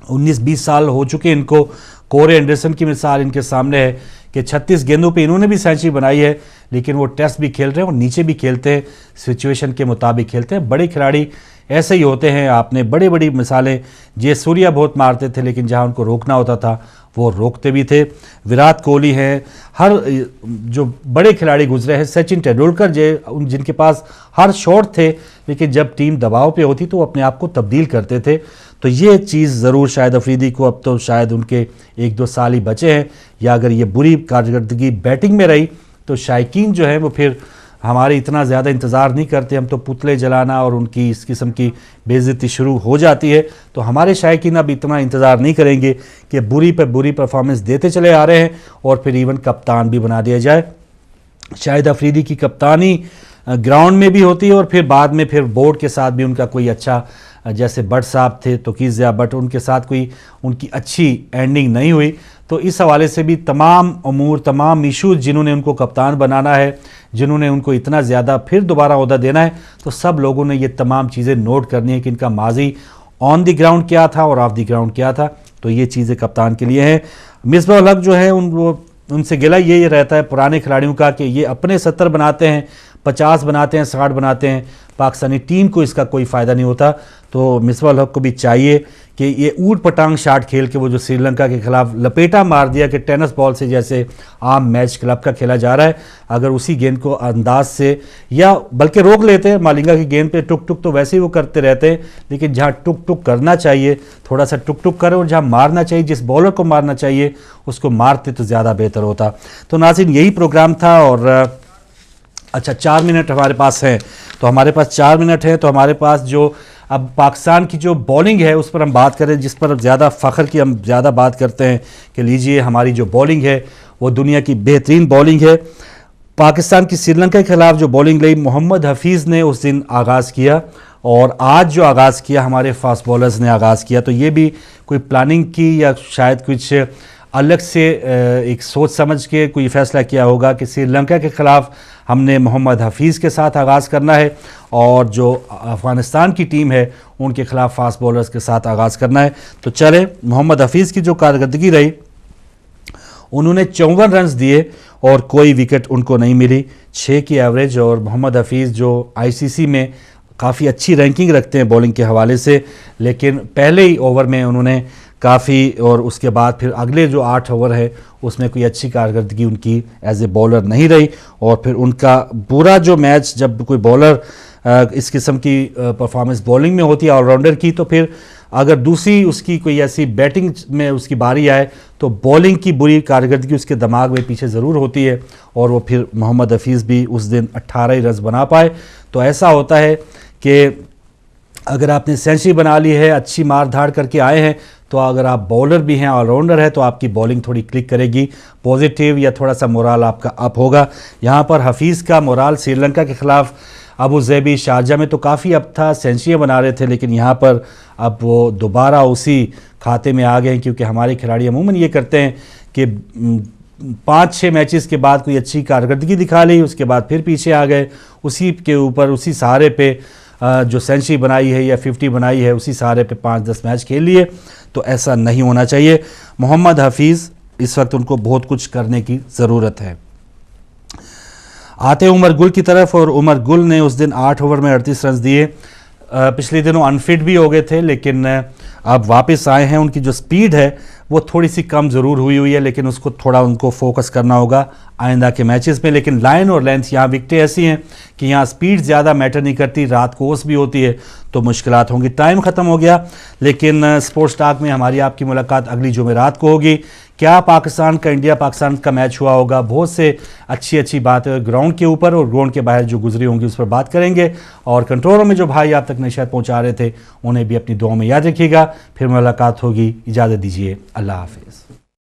19-20 साल हो चुके इनको, कोरे एंडरसन की मिसाल इनके सामने है कि 36 गेंदों पे इन्होंने भी सेंचुरी बनाई है, लेकिन वो टेस्ट भी खेल रहे हैं और नीचे भी खेलते हैं, सिचुएशन के मुताबिक खेलते हैं। बड़े खिलाड़ी ऐसे ही होते हैं। आपने बड़ी बड़ी मिसालें, जय सूर्या बहुत मारते थे लेकिन जहां उनको रोकना होता था वो रोकते भी थे। विराट कोहली हैं, हर जो बड़े खिलाड़ी गुजरे हैं, सचिन तेंदुलकर जिनके पास हर शॉट थे, लेकिन जब टीम दबाव पे होती तो वो अपने आप को तब्दील करते थे। तो ये चीज़ ज़रूर शाहिद अफरीदी को, अब तो शायद उनके 1-2 साल ही बचे हैं, या अगर ये बुरी कारकर्दगी बैटिंग में रही तो शायकीन जो है वो फिर हमारे इतना ज़्यादा इंतज़ार नहीं करते। हम तो पुतले जलाना और उनकी इस किस्म की बेइज्जती शुरू हो जाती है, तो हमारे शायकीन अब इतना इंतज़ार नहीं करेंगे कि बुरी पर बुरी परफॉर्मेंस देते चले आ रहे हैं और फिर इवन कप्तान भी बना दिया जाए। शाहिद अफरीदी की कप्तानी ग्राउंड में भी होती है और फिर बाद में फिर बोर्ड के साथ भी उनका कोई अच्छा, जैसे भट्ट साहब थे तो कीजिया बट उनके साथ कोई उनकी अच्छी एंडिंग नहीं हुई। तो इस हवाले से भी तमाम अमूर, तमाम इशूज़ जिन्होंने उनको कप्तान बनाना है, जिन्होंने उनको इतना ज़्यादा फिर दोबारा ओहदा देना है, तो सब लोगों ने ये तमाम चीज़ें नोट करनी है कि इनका माजी ऑन द ग्राउंड क्या था और ऑफ द ग्राउंड क्या था। तो ये चीज़ें कप्तान के लिए हैं। मिसबाह उल हक जो है उनसे गिला ये रहता है पुराने खिलाड़ियों का कि ये अपने 70 बनाते हैं, 50 बनाते हैं, 60 बनाते हैं, पाकिस्तानी टीम को इसका कोई फ़ायदा नहीं होता। तो मिसबाह उल हक को भी चाहिए कि ये ऊट पटांग शाट खेल के वो जो श्रीलंका के खिलाफ लपेटा मार दिया कि टेनिस बॉल से जैसे आम मैच क्लब का खेला जा रहा है, अगर उसी गेंद को अंदाज से या बल्कि रोक लेते हैं, मालिंगा की गेंद पे टुक टुक तो वैसे ही वो करते रहते हैं, लेकिन जहाँ टुक टुक करना चाहिए थोड़ा सा टुक टुक करें, और जहाँ मारना चाहिए, जिस बॉलर को मारना चाहिए उसको मारते तो ज़्यादा बेहतर होता। तो नाज़रीन यही प्रोग्राम था। और अच्छा 4 मिनट हमारे पास हैं, तो हमारे पास 4 मिनट है, तो हमारे पास जो अब पाकिस्तान की जो बॉलिंग है उस पर हम बात करें, जिस पर ज़्यादा फ़ख्र की हम ज़्यादा बात करते हैं कि लीजिए हमारी जो बॉलिंग है वो दुनिया की बेहतरीन बॉलिंग है। पाकिस्तान की श्रीलंका के खिलाफ जो बॉलिंग ली मोहम्मद हफीज़ ने उस दिन आगाज़ किया और आज जो आगाज़ किया हमारे फास्ट बॉलर्स ने आगाज़ किया, तो ये भी कोई प्लानिंग की या शायद कुछ अलग से एक सोच समझ के कोई फैसला किया होगा कि श्रीलंका के ख़िलाफ़ हमने मोहम्मद हफीज़ के साथ आगाज़ करना है और जो अफ़गानिस्तान की टीम है उनके ख़िलाफ़ फास्ट बॉलर्स के साथ आगाज़ करना है। तो चले, मोहम्मद हफीज़ की जो कारकर्दगी रही, उन्होंने 54 रन्स दिए और कोई विकेट उनको नहीं मिली, 6 की एवरेज। और मोहम्मद हफीज़ जो आईसीसी में काफ़ी अच्छी रैंकिंग रखते हैं बॉलिंग के हवाले से, लेकिन पहले ही ओवर में उन्होंने काफ़ी, और उसके बाद फिर अगले जो 8 ओवर है उसमें कोई अच्छी कारकर्दगी उनकी एज ए बॉलर नहीं रही। और फिर उनका पूरा जो मैच, जब कोई बॉलर इस किस्म की परफॉर्मेंस बॉलिंग में होती है ऑलराउंडर की, तो फिर अगर दूसरी उसकी कोई ऐसी बैटिंग में उसकी बारी आए तो बॉलिंग की बुरी कारकर्दगी उसके दिमाग में पीछे ज़रूर होती है, और वो फिर मोहम्मद हफीज़ भी उस दिन 18 ही रन बना पाए। तो ऐसा होता है कि अगर आपने सेंचुरी बना ली है, अच्छी मार धाड़ करके आए हैं, तो अगर आप बॉलर भी हैं, ऑलराउंडर है, तो आपकी बॉलिंग थोड़ी क्लिक करेगी, पॉजिटिव या थोड़ा सा मोराल आपका अप होगा। यहाँ पर हफीज़ का मोराल श्रीलंका के ख़िलाफ़ अबू ज़ैबी शारजा में तो काफ़ी अप था, सेंचुरियाँ बना रहे थे, लेकिन यहाँ पर अब वो दोबारा उसी खाते में आ गए हैं, क्योंकि हमारे खिलाड़ी अमूमन ये करते हैं कि 5-6 मैचेस के बाद कोई अच्छी कारकर्दगी दिखा ली, उसके बाद फिर पीछे आ गए, उसी के ऊपर उसी सहारे पे जो सेंचुरी बनाई है या 50 बनाई है उसी सहारे पे 5-10 मैच खेल लिए। तो ऐसा नहीं होना चाहिए। मोहम्मद हफीज़ इस वक्त उनको बहुत कुछ करने की ज़रूरत है। आते उमर गुल की तरफ, और उमर गुल ने उस दिन 8 ओवर में 38 रन दिए। पिछले दिनों अनफिट भी हो गए थे, लेकिन अब वापस आए हैं। उनकी जो स्पीड है वो थोड़ी सी कम ज़रूर हुई है, लेकिन उसको थोड़ा उनको फोकस करना होगा आइंदा के मैचेस में। लेकिन लाइन और लेंथ, यहाँ विकटें ऐसी हैं कि यहाँ स्पीड ज़्यादा मैटर नहीं करती, रात को ओस भी होती है तो मुश्किलात होंगी। टाइम ख़त्म हो गया, लेकिन स्पोर्ट्स टॉक में हमारी आपकी मुलाकात अगली जुमेरात को होगी। क्या पाकिस्तान का, इंडिया पाकिस्तान का मैच हुआ होगा, बहुत से अच्छी बातें ग्राउंड के ऊपर और ग्राउंड के बाहर जो गुजरी होंगी उस पर बात करेंगे। और कंट्रोलों में जो भाई आप तक नशियात पहुँचा रहे थे उन्हें भी अपनी दुआ में याद रखिएगा। फिर मुलाकात होगी, इजाज़त दीजिए, अल्लाह हाफिज़।